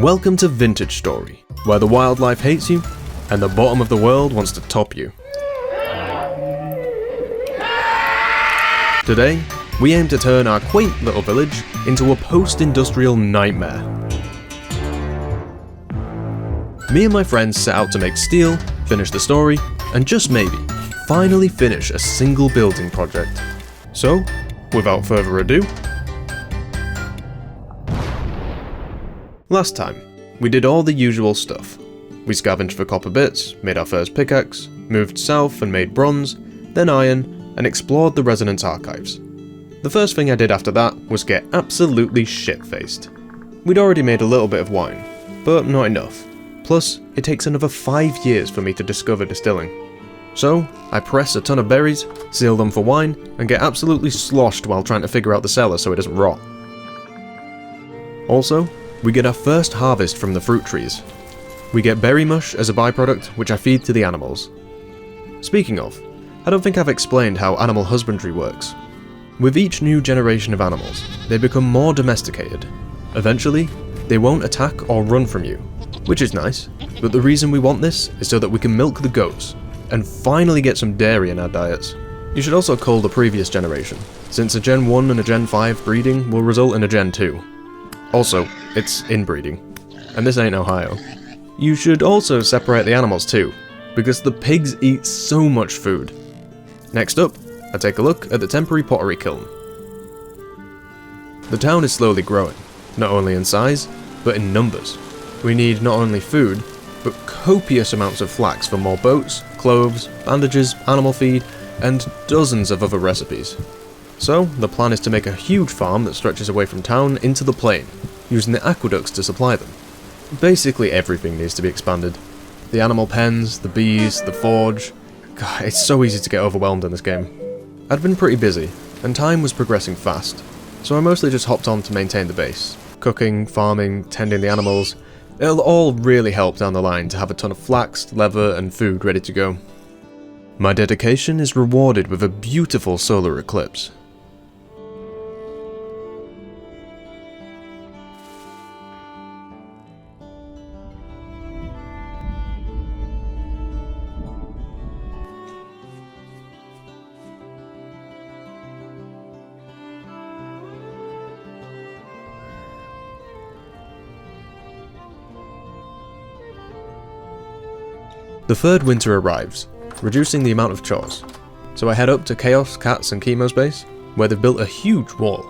Welcome to Vintage Story, where the wildlife hates you, and the bottom of the world wants to top you. Today, we aim to turn our quaint little village into a post-industrial nightmare. Me and my friends set out to make steel, finish the story, and just maybe, finally finish a single building project. So, without further ado, last time, we did all the usual stuff. We scavenged for copper bits, made our first pickaxe, moved south and made bronze, then iron, and explored the Resonance archives. The first thing I did after that was get absolutely shit-faced. We'd already made a little bit of wine, but not enough. Plus, it takes another 5 years for me to discover distilling. So, I press a ton of berries, seal them for wine, and get absolutely sloshed while trying to figure out the cellar so it doesn't rot. Also, we get our first harvest from the fruit trees. We get berry mush as a byproduct, which I feed to the animals. Speaking of, I don't think I've explained how animal husbandry works. With each new generation of animals, they become more domesticated. Eventually, they won't attack or run from you, which is nice, but the reason we want this is so that we can milk the goats, and finally get some dairy in our diets. You should also cull the previous generation, since a Gen 1 and a Gen 5 breeding will result in a Gen 2. Also, it's inbreeding, and this ain't Ohio. You should also separate the animals too, because the pigs eat so much food. Next up, I take a look at the temporary pottery kiln. The town is slowly growing, not only in size, but in numbers. We need not only food, but copious amounts of flax for more boats, clothes, bandages, animal feed, and dozens of other recipes. So, the plan is to make a huge farm that stretches away from town into the plain, using the aqueducts to supply them. Basically everything needs to be expanded. The animal pens, the bees, the forge. God, it's so easy to get overwhelmed in this game. I'd been pretty busy, and time was progressing fast, so I mostly just hopped on to maintain the base. Cooking, farming, tending the animals. It'll all really help down the line to have a ton of flax, leather, and food ready to go. My dedication is rewarded with a beautiful solar eclipse. The third winter arrives, reducing the amount of chores, so I head up to Chaos, Cats and Chemo's base, where they've built a huge wall.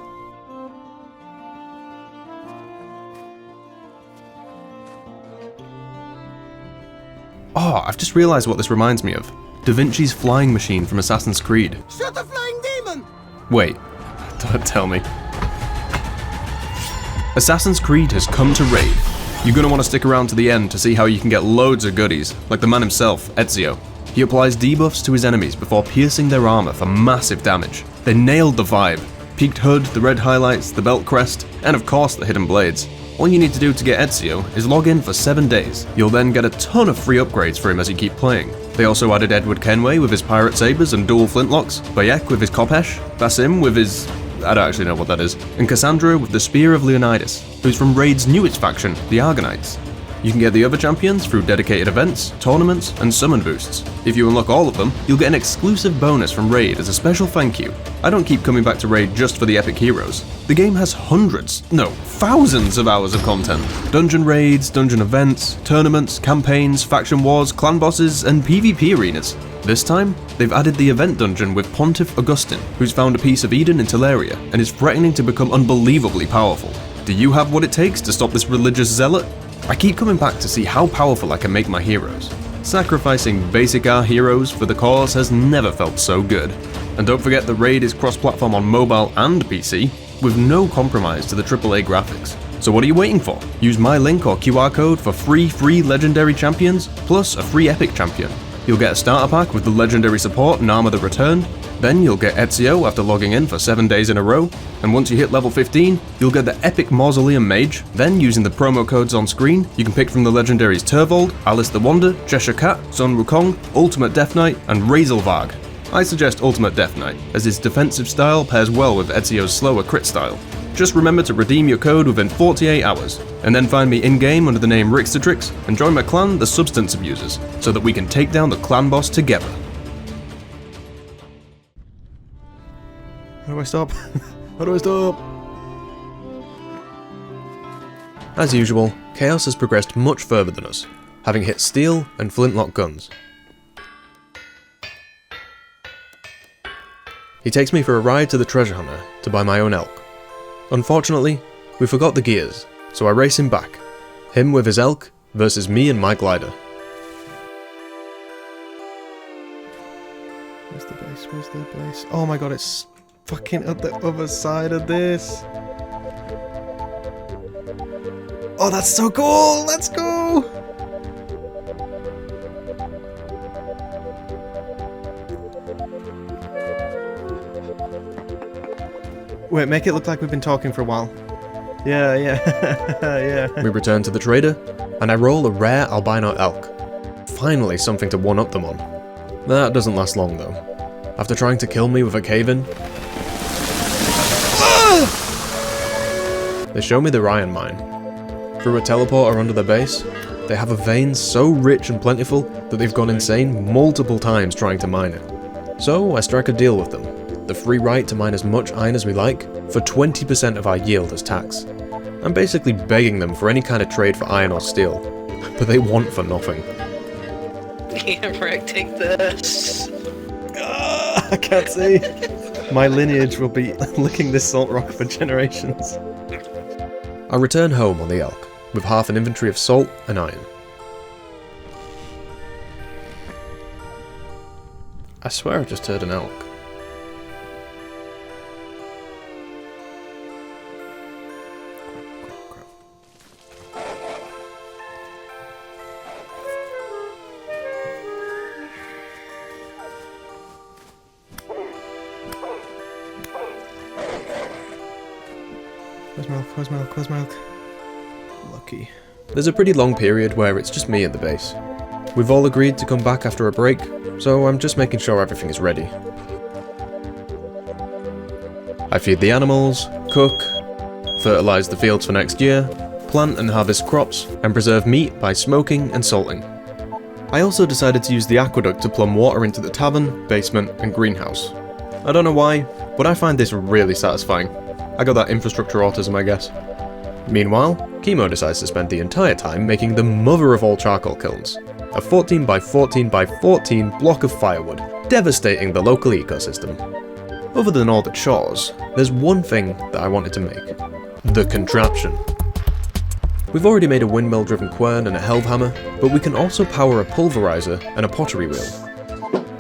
Oh, I've just realised what this reminds me of. Da Vinci's flying machine from Assassin's Creed. Shut the flying demon! Wait, don't tell me. Assassin's Creed has come to raid. You're gonna want to stick around to the end to see how you can get loads of goodies, like the man himself, Ezio. He applies debuffs to his enemies before piercing their armor for massive damage. They nailed the vibe. Peaked hood, the red highlights, the belt crest, and of course the hidden blades. All you need to do to get Ezio is log in for 7 days. You'll then get a ton of free upgrades for him as you keep playing. They also added Edward Kenway with his pirate sabers and dual flintlocks, Bayek with his Kopesh, Basim with his... I don't actually know what that is, and Cassandra with the Spear of Leonidas, who's from Raid's newest faction, the Argonauts. You can get the other champions through dedicated events, tournaments, and summon boosts. If you unlock all of them, you'll get an exclusive bonus from Raid as a special thank you. I don't keep coming back to Raid just for the epic heroes. The game has thousands of hours of content. Dungeon raids, dungeon events, tournaments, campaigns, faction wars, clan bosses, and PvP arenas. This time, they've added the event dungeon with Pontiff Augustine, who's found a piece of Eden in Teleria and is threatening to become unbelievably powerful. Do you have what it takes to stop this religious zealot? I keep coming back to see how powerful I can make my heroes. Sacrificing basic R heroes for the cause has never felt so good. And don't forget the Raid is cross-platform on mobile and PC, with no compromise to the AAA graphics. So what are you waiting for? Use my link or QR code for free legendary champions, plus a free epic champion. You'll get a starter pack with the legendary support and armor that returned, then you'll get Ezio after logging in for 7 days in a row, and once you hit level 15, you'll get the epic Mausoleum Mage. Then, using the promo codes on screen, you can pick from the legendaries Turvold, Alice the Wonder, Cheshire Cat, Sun Wukong, Ultimate Death Knight, and Razelvarg. I suggest Ultimate Death Knight, as his defensive style pairs well with Ezio's slower crit style. Just remember to redeem your code within 48 hours, and then find me in-game under the name Rixatrix and join my clan, the Substance Abusers, so that we can take down the clan boss together. How do I stop? How do I stop? As usual, Chaos has progressed much further than us, having hit steel and flintlock guns. He takes me for a ride to the treasure hunter to buy my own elk. Unfortunately, we forgot the gears, so I race him back. Him with his elk versus me and my glider. Where's the base? Where's the base? Oh my god, it's fucking at the other side of this. Oh, that's so cool! Let's go! Wait, make it look like we've been talking for a while. Yeah. Yeah. We return to the trader, and I roll a rare albino elk. Finally something to one-up them on. That doesn't last long though. After trying to kill me with a cave-in, they show me the Ryan mine. Through a teleporter under their base, they have a vein so rich and plentiful that they've gone insane multiple times trying to mine it. So I strike a deal with them. The free right to mine as much iron as we like, for 20% of our yield as tax. I'm basically begging them for any kind of trade for iron or steel, but they want for nothing. Yeah, Rick, take this. I can't see. My lineage will be licking this salt rock for generations. I return home on the elk, with half an inventory of salt and iron. I swear I just heard an elk. Where's milk? Lucky. There's a pretty long period where it's just me at the base. We've all agreed to come back after a break, so I'm just making sure everything is ready. I feed the animals, cook, fertilise the fields for next year, plant and harvest crops, and preserve meat by smoking and salting. I also decided to use the aqueduct to plumb water into the tavern, basement, and greenhouse. I don't know why, but I find this really satisfying. I got that infrastructure autism, I guess. Meanwhile, Chemo decides to spend the entire time making the mother of all charcoal kilns, a 14 by 14 by 14 block of firewood, devastating the local ecosystem. Other than all the chores, there's one thing that I wanted to make. The contraption. We've already made a windmill-driven quern and a helve hammer, but we can also power a pulverizer and a pottery wheel.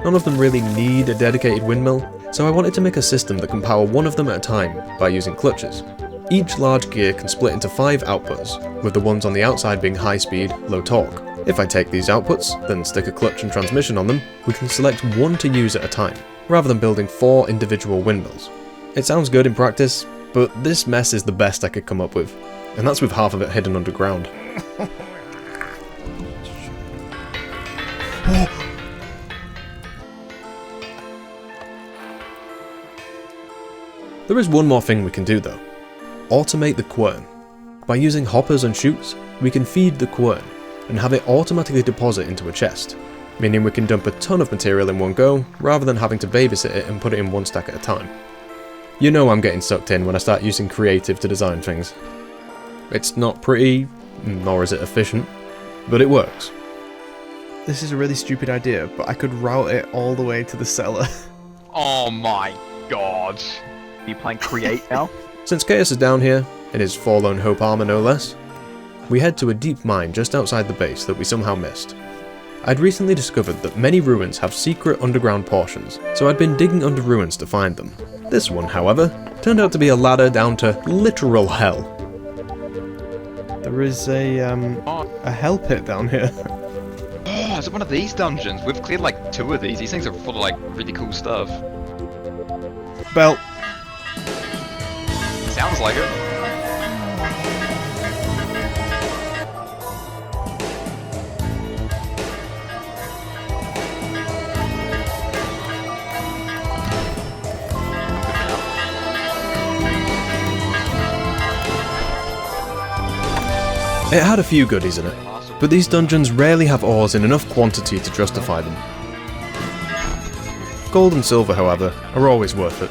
None of them really need a dedicated windmill, so I wanted to make a system that can power one of them at a time by using clutches. Each large gear can split into 5 outputs, with the ones on the outside being high speed, low torque. If I take these outputs, then stick a clutch and transmission on them, we can select one to use at a time, rather than building 4 individual windmills. It sounds good in practice, but this mess is the best I could come up with, and that's with half of it hidden underground. There is one more thing we can do though. Automate the quern. By using hoppers and chutes, we can feed the quern and have it automatically deposit into a chest, meaning we can dump a ton of material in one go rather than having to babysit it and put it in one stack at a time. You know I'm getting sucked in when I start using creative to design things. It's not pretty, nor is it efficient, but it works. This is a really stupid idea, but I could route it all the way to the cellar. Oh my god. Are you playing Create now? Since Chaos is down here, in his Forlorn Hope armor no less, we head to a deep mine just outside the base that we somehow missed. I'd recently discovered that many ruins have secret underground portions, so I'd been digging under ruins to find them. This one, however, turned out to be a ladder down to literal hell. There is a hell pit down here. Oh, is it one of these dungeons? We've cleared like 2 of these. These things are full of like really cool stuff. Belt. Sounds like it. It had a few goodies in it, but these dungeons rarely have ores in enough quantity to justify them. Gold and silver, however, are always worth it.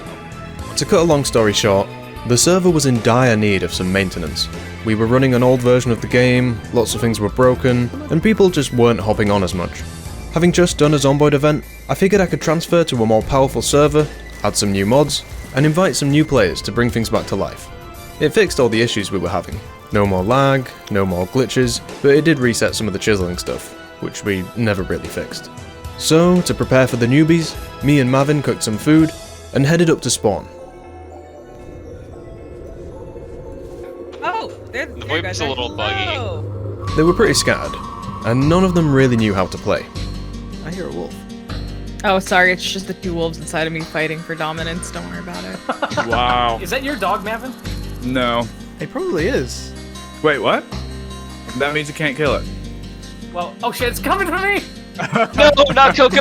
To cut a long story short, the server was in dire need of some maintenance. We were running an old version of the game, lots of things were broken, and people just weren't hopping on as much. Having just done a Zomboid event, I figured I could transfer to a more powerful server, add some new mods, and invite some new players to bring things back to life. It fixed all the issues we were having. No more lag, no more glitches, but it did reset some of the chiseling stuff, which we never really fixed. So, to prepare for the newbies, me and Mavin cooked some food, and headed up to spawn. Oh, there The guys VoIP's a are. little buggy. Hello. They were pretty scattered, and none of them really knew how to play. I hear a wolf. Oh, sorry, it's just the two wolves inside of me fighting for dominance. Don't worry about it. Wow. Is that your dog, Mavin? No. It probably is. Wait, what? That means you can't kill it. Well, oh shit, it's coming for me! No, not Coco!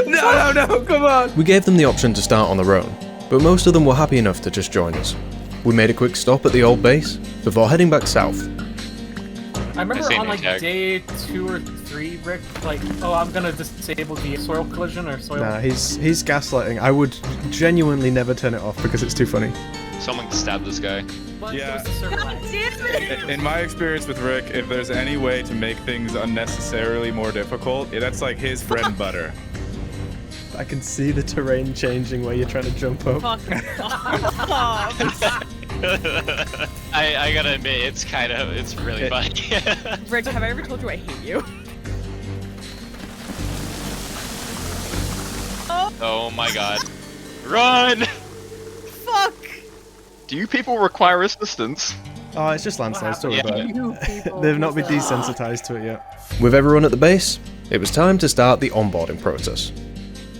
No, come on! We gave them the option to start on their own, but most of them were happy enough to just join us. We made a quick stop at the old base, before heading back south. I remember see on a like tag. day 2 or 3, Rick, like, oh, I'm gonna disable the soil collision or soil. Nah, he's gaslighting. I would genuinely never turn it off because it's too funny. Someone stabbed this guy. But Yeah. it was the server God lag. damn it! In my experience with Rick, if there's any way to make things unnecessarily more difficult, that's like his bread and butter. I can see the terrain changing where you're trying to jump up. Fuck off. I gotta admit, it's really funny. Rick, have I ever told you I hate you? Oh my god. Run! Fuck! Do you people require assistance? Oh, it's just landslides, don't worry about it. You people. They've not been desensitized to it yet. With everyone at the base, it was time to start the onboarding process.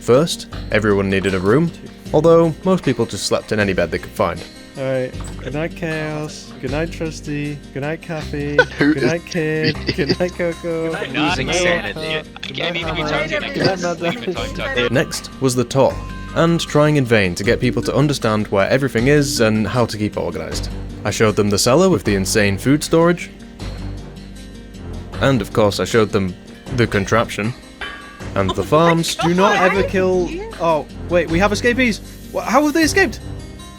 First, everyone needed a room, although most people just slept in any bed they could find. Alright, good night Chaos, good night Trusty, good night Kathy, Who good is- night Kid, good night Coco. I'm good losing night, sanity. Papa, I need to be good talking night, to good night, Nicholas. Mother. Leave me talking. Next was the tour, and trying in vain to get people to understand where everything is and how to keep organised. I showed them the cellar with the insane food storage, and of course I showed them the contraption, and the farms. Do not ever kill... Oh, wait, we have escapees! How have they escaped?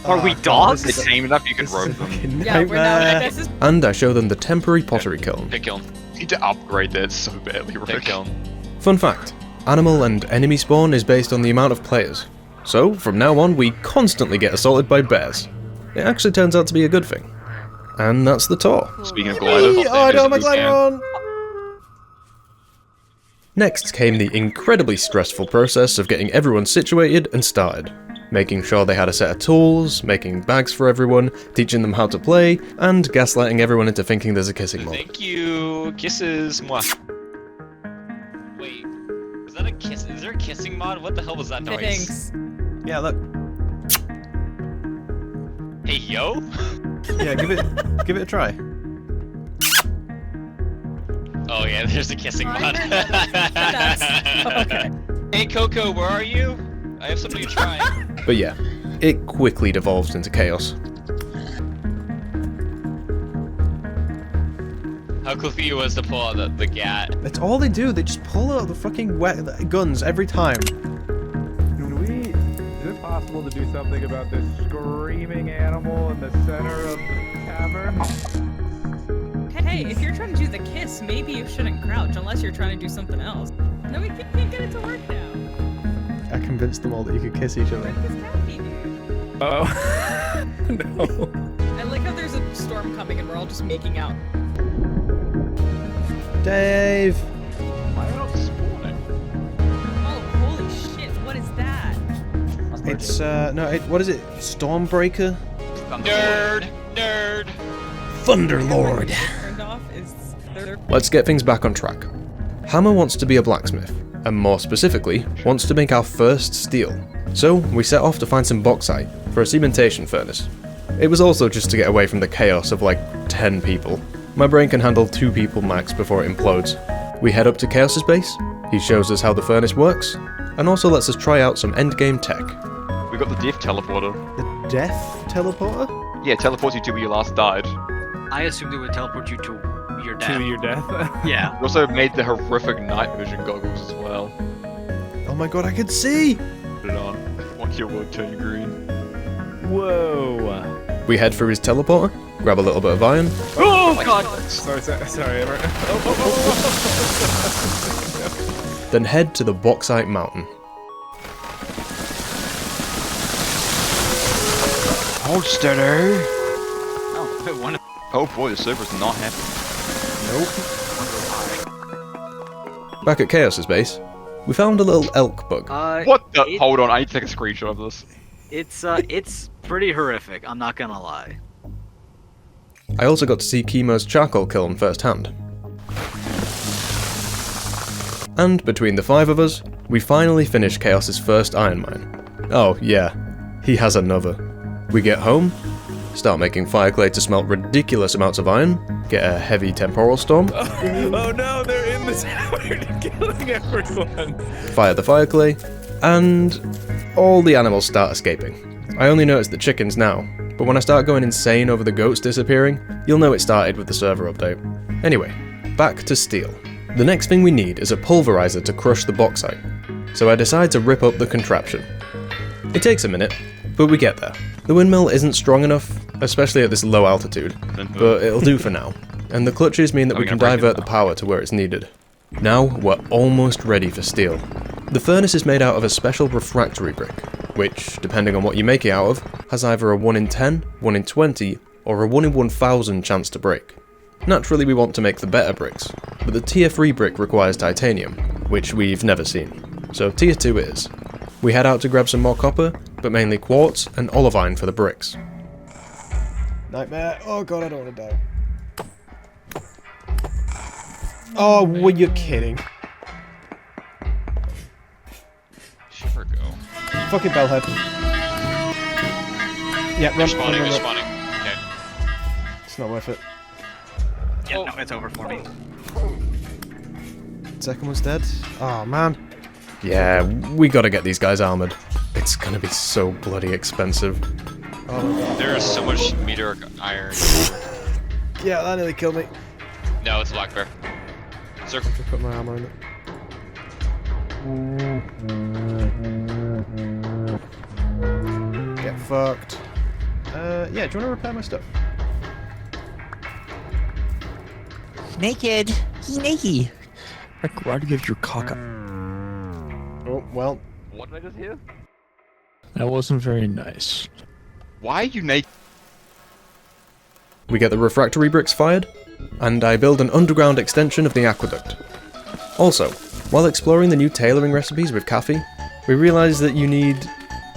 Are we God, dogs? this It's is a- tame enough you can This is a rope them. fucking Yeah, we're nightmare. not. This is and I showed them the temporary pottery kiln. Pick kill. Need to upgrade that so badly, Pick Rick. kill. Fun fact, animal and enemy spawn is based on the amount of players. So, from now on, we constantly get assaulted by bears. It actually turns out to be a good thing. And that's the tour. Speaking of gliders, Oh, I don't have my glider on! Next came the incredibly stressful process of getting everyone situated and started. Making sure they had a set of tools, making bags for everyone, teaching them how to play, and gaslighting everyone into thinking there's a kissing mod. Thank you. Kisses. Mwah. Wait. Is that a kiss? Is there a kissing mod? What the hell was that noise? thanks. Yeah, look. Hey, yo? Yeah, give it a try. Oh yeah, there's a kissing mod. That's- okay. Hey Coco, where are you? I have something to try. But yeah, it quickly devolved into chaos. How cool for you was to pull out the gat. That's all they do, they just pull out the fucking guns every time. Is it possible to do something about this screaming animal in the center of the cavern? Hey, if you're trying to do the kiss, maybe you shouldn't crouch unless you're trying to do something else. No, we can't get it to work now. I convinced them all that you could kiss each other. Kiss Kathy, dude. Oh. No. I like how there's a storm coming and we're all just making out. Dave! Why are not spawning? Oh, holy shit, what is that? It's, what is it? Stormbreaker? Nerd! Nerd! Thunderlord! Turned off is... Let's get things back on track. Hammer wants to be a blacksmith, and more specifically, wants to make our first steel. So, we set off to find some bauxite for a cementation furnace. It was also just to get away from the chaos of like 10 people. My brain can handle 2 people max before it implodes. We head up to Chaos's base, he shows us how the furnace works, and also lets us try out some endgame tech. We got the death teleporter. The death teleporter? Yeah, teleports you to where you last died. I assumed it would teleport you to your death. To your death. Yeah. We also made the horrific night vision goggles as well. Oh my god, I can see! Put it on. Watch your world turn green. Whoa. We head for his teleporter, grab a little bit of iron, Oh god! Sorry. then head to the Bauxite Mountain. Hold steady. Oh, wait, one. Oh boy, the server's not happy. Back at Chaos's base, we found a little elk bug. What the? Hold on, I need to take a screenshot of this. It's pretty horrific. I'm not gonna lie. I also got to see Chemo's charcoal kiln firsthand. And between the 5 of us, we finally finished Chaos's first iron mine. Oh yeah, he has another. We get home, start making fire clay to smelt ridiculous amounts of iron, get a heavy temporal storm. Oh no, they're in the tower killing everyone. Fire the fire clay, and all the animals start escaping. I only notice the chickens now, but when I start going insane over the goats disappearing, you'll know it started with the server update. Anyway, back to steel. The next thing we need is a pulverizer to crush the bauxite, so I decide to rip up the contraption. It takes a minute, but we get there. The windmill isn't strong enough, especially at this low altitude, but it'll do for now, and the clutches mean that we can divert the power to where it's needed. Now we're almost ready for steel. The furnace is made out of a special refractory brick, which, depending on what you make it out of, has either a 1 in 10, 1 in 20, or a 1 in 1000 chance to break. Naturally we want to make the better bricks, but the tier 3 brick requires titanium, which we've never seen, so tier 2 it is. We head out to grab some more copper, but mainly quartz and olivine for the bricks. Nightmare. Oh god, I don't want to die. Oh, were you kidding? Sure go. Fucking bellhead. Yeah, They're run, spawning, run, they're run. spawning. Okay. It's not worth it. Yeah, no, it's over for me. Second one's dead. Oh man. Yeah, we gotta get these guys armored. It's gonna be so bloody expensive. Oh my god. There is so much meteoric iron. Yeah, that nearly killed me. No, it's a black bear. Circle. Just put my armor in it. Get fucked. Yeah, do you want to repair my stuff? Naked. He naked. Rick, why do you have your cock up? Oh, well. What did I just hear? That wasn't very nice. Why are you naked? We get the refractory bricks fired, and I build an underground extension of the aqueduct. Also, while exploring the new tailoring recipes with Kathy, we realise that you need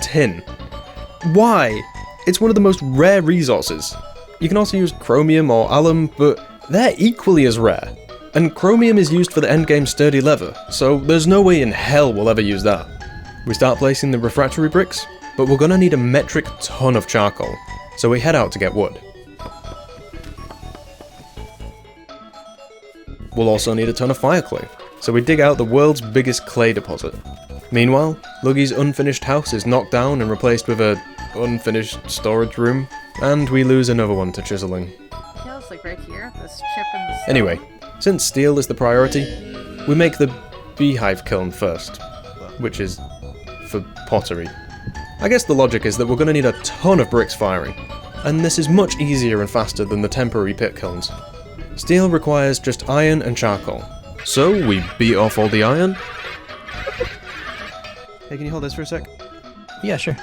tin. Why? It's one of the most rare resources. You can also use chromium or alum, but they're equally as rare. And chromium is used for the endgame sturdy leather, so there's no way in hell we'll ever use that. We start placing the refractory bricks, but we're gonna need a metric ton of charcoal, so we head out to get wood. We'll also need a ton of fire clay, so we dig out the world's biggest clay deposit. Meanwhile, Luggy's unfinished house is knocked down and replaced with a unfinished storage room, and we lose another one to chiseling. Yeah, it's like right here, this chip in the stone. Anyway, since steel is the priority, we make the beehive kiln first, which is for pottery. I guess the logic is that we're going to need a ton of bricks firing, and this is much easier and faster than the temporary pit kilns. Steel requires just iron and charcoal, so we beat off all the iron. Hey, can you hold this for a sec? Yeah, sure.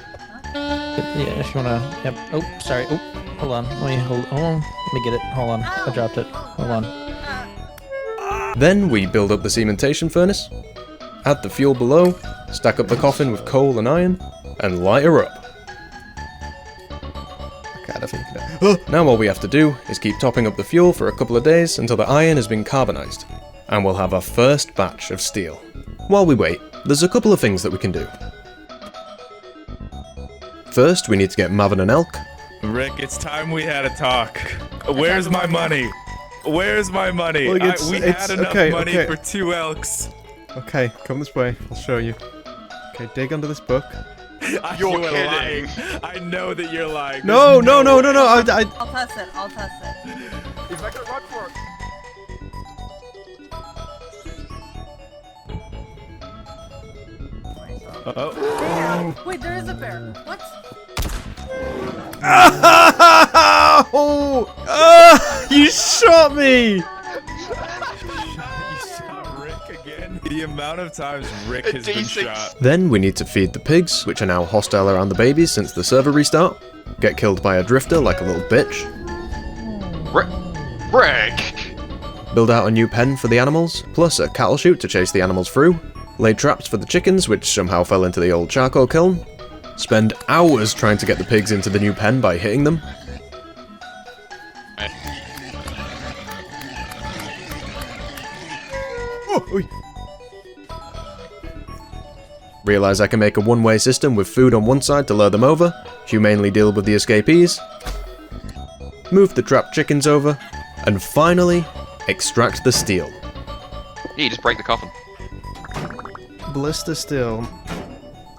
Yeah, if you wanna. Yep. Oh, sorry. Oh, hold on. Let me hold. Hold on. Let me get it. Hold on. I dropped it. Hold on. Then we build up the cementation furnace, add the fuel below, stack up the coffin with coal and iron, and light her up. Okay, I don't think you can. Now all we have to do is keep topping up the fuel for a couple of days until the iron has been carbonized, and we'll have our first batch of steel. While we wait, there's a couple of things that we can do. First, we need to get Mavin and Elk. Rick, it's time we had a talk. Where's my money? Where's my money? Look, We had enough money for 2 elks. Okay, come this way. I'll show you. Okay, dig under this book. You're lying. I know that you're lying. No, no, no, no, no. I'll test it. I'll test it. He's not gonna run for it. Oh. Wait, there is a bear. What? You shot me! You shot Rick again. The amount of times Rick has been shot. Then we need to feed the pigs, which are now hostile around the babies since the server restart. Get killed by a drifter like a little bitch. Rick! Build out a new pen for the animals, plus a cattle chute to chase the animals through. Lay traps for the chickens, which somehow fell into the old charcoal kiln. Spend hours trying to get the pigs into the new pen by hitting them. Realize I can make a one-way system with food on one side to lure them over, humanely deal with the escapees, move the trapped chickens over, and finally, extract the steel. Yeah, you just break the coffin. Blister steel.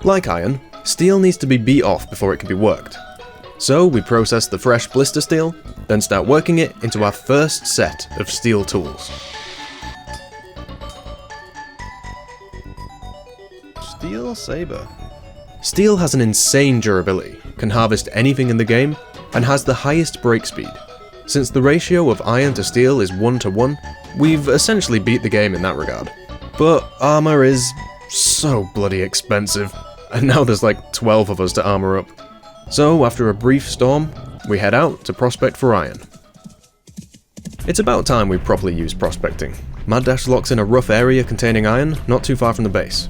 Like iron, steel needs to be beat off before it can be worked. So we process the fresh blister steel, then start working it into our first set of steel tools. Steel saber. Steel has an insane durability, can harvest anything in the game, and has the highest break speed. Since the ratio of iron to steel is 1:1, we've essentially beat the game in that regard. But armor is so bloody expensive, and now there's like 12 of us to armor up. So after a brief storm, we head out to prospect for iron. It's about time we properly use prospecting. Mad Dash locks in a rough area containing iron, not too far from the base.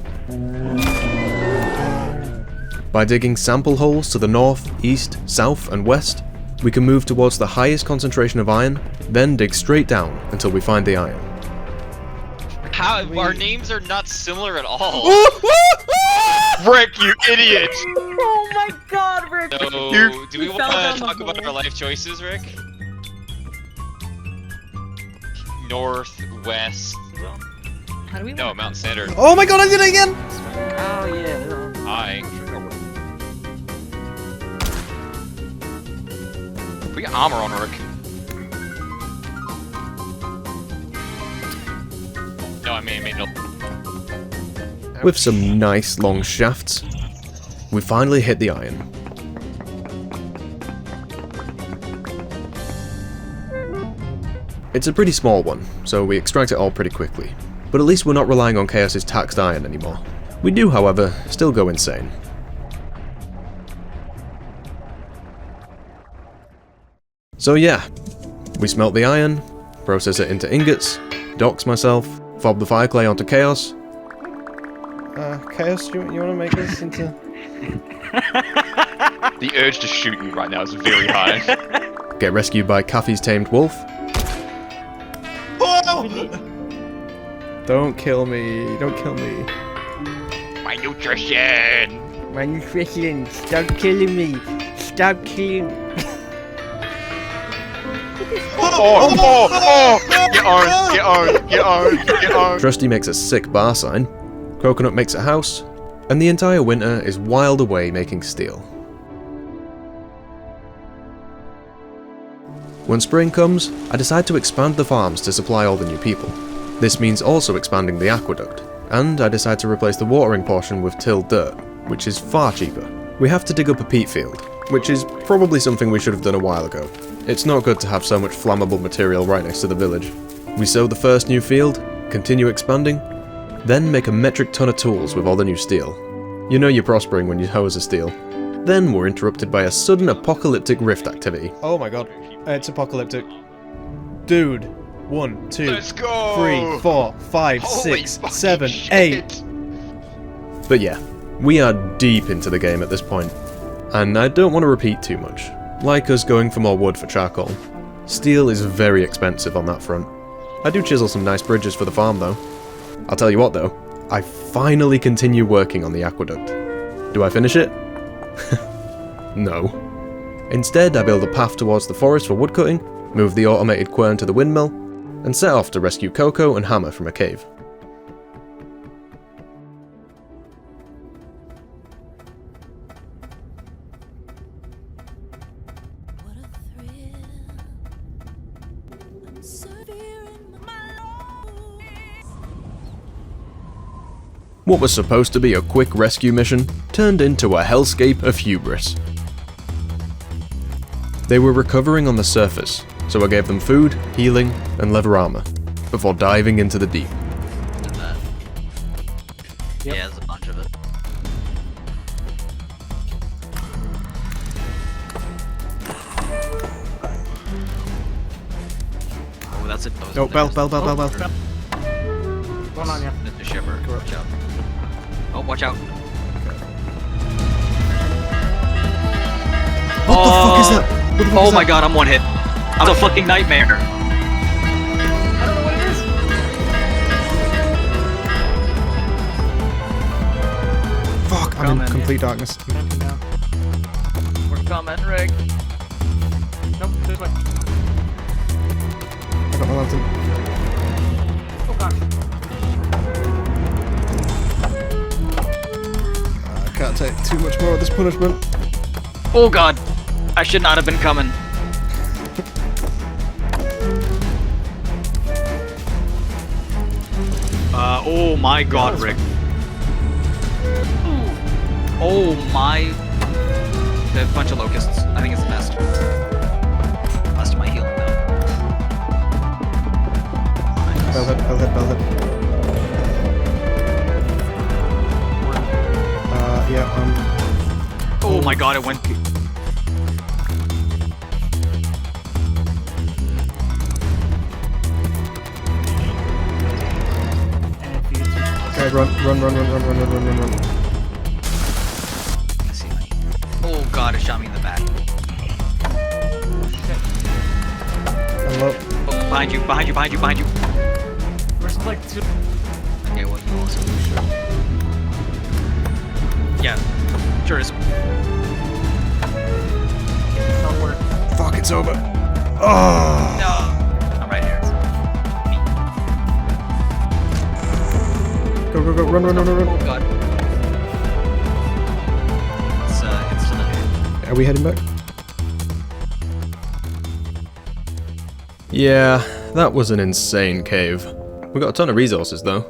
By digging sample holes to the north, east, south, and west, we can move towards the highest concentration of iron, then dig straight down until we find the iron. How? Our names are not similar at all. Rick, you idiot! Oh my god, Rick! So, do we want to talk about our life choices, Rick? North, west. How do we? No, Mountain Standard. Oh my god, I did it again! Oh yeah. Hi. We got armor on Rick. No, I made no. With some nice long shafts, we finally hit the iron. It's a pretty small one, so we extract it all pretty quickly. But at least we're not relying on Chaos's taxed iron anymore. We do, however, still go insane. So yeah, we smelt the iron, process it into ingots, dox myself, fob the fire clay onto Chaos. Chaos, you want to make this into... The urge to shoot you right now is very high. Get rescued by Kaffy's tamed wolf. Don't kill me, don't kill me. My nutrition! My nutrition, stop killing me. Stop killing... Get on! Trusty makes a sick bar sign, Coconut makes a house, and the entire winter is whiled away making steel. When spring comes, I decide to expand the farms to supply all the new people. This means also expanding the aqueduct, and I decide to replace the watering portion with tilled dirt, which is far cheaper. We have to dig up a peat field, which is probably something we should have done a while ago. It's not good to have so much flammable material right next to the village. We sow the first new field, continue expanding, then make a metric ton of tools with all the new steel. You know you're prospering when you hose a steel. Then we're interrupted by a sudden apocalyptic rift activity. Oh my god, it's apocalyptic. Dude. 1, 2, Let's go! 3, 4, 5, Holy 6, fucking 7, shit. 8. But yeah, we are deep into the game at this point, and I don't want to repeat too much. Like us going for more wood for charcoal. Steel is very expensive on that front. I do chisel some nice bridges for the farm though. I'll tell you what though, I finally continue working on the aqueduct. Do I finish it? No. Instead, I build a path towards the forest for woodcutting, move the automated quern to the windmill, and set off to rescue Coco and Hammer from a cave. What was supposed to be a quick rescue mission turned into a hellscape of hubris. They were recovering on the surface, so I gave them food, healing, and leather armor, before diving into the deep. Did that. Yeah, there's a bunch of it. Oh, that's it. Oh, bell. Going on, yeah. The shipper. Watch out. Oh, watch out. What the fuck is that? What the fuck Oh is my that? god, I'm one hit. I'm a fucking nightmare. I don't know what it is. Fuck, I'm in complete darkness. We're coming, Rick. Nope, this way. I got my lantern. Oh gosh. I can't take too much more of this punishment. Oh god. I should not have been coming. Oh my god, Rick. Oh my... The bunch of locusts. I think it's the best. Best of my healing though. Bellhead. Yeah, Oh my god, it went... Okay, run. Oh god, it shot me in the back. Hello. Oh, behind you. There's like two. Okay, well, you also sure. Yeah, sure is. Somewhere. Fuck, it's over. Oh. No, I'm right here. Go, run. Oh god. It's still in here. Are we heading back? Yeah, that was an insane cave. We got a ton of resources though,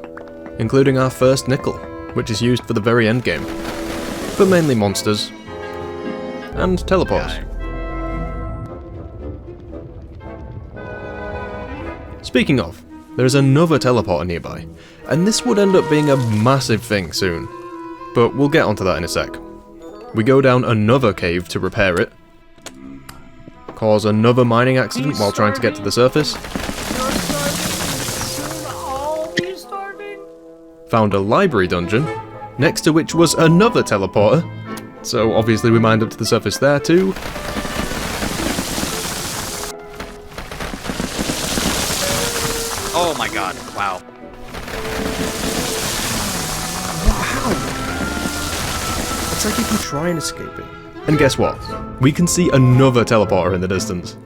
including our first nickel, which is used for the very end game. But mainly monsters. And teleports. Speaking of, there's another teleporter nearby, and this would end up being a massive thing soon. But we'll get onto that in a sec. We go down another cave to repair it, cause another mining accident while trying to get to the surface, found a library dungeon, next to which was another teleporter, so obviously we mined up to the surface there too. Oh my god, wow. How? It's like you can try and escape it. And guess what? We can see another teleporter in the distance.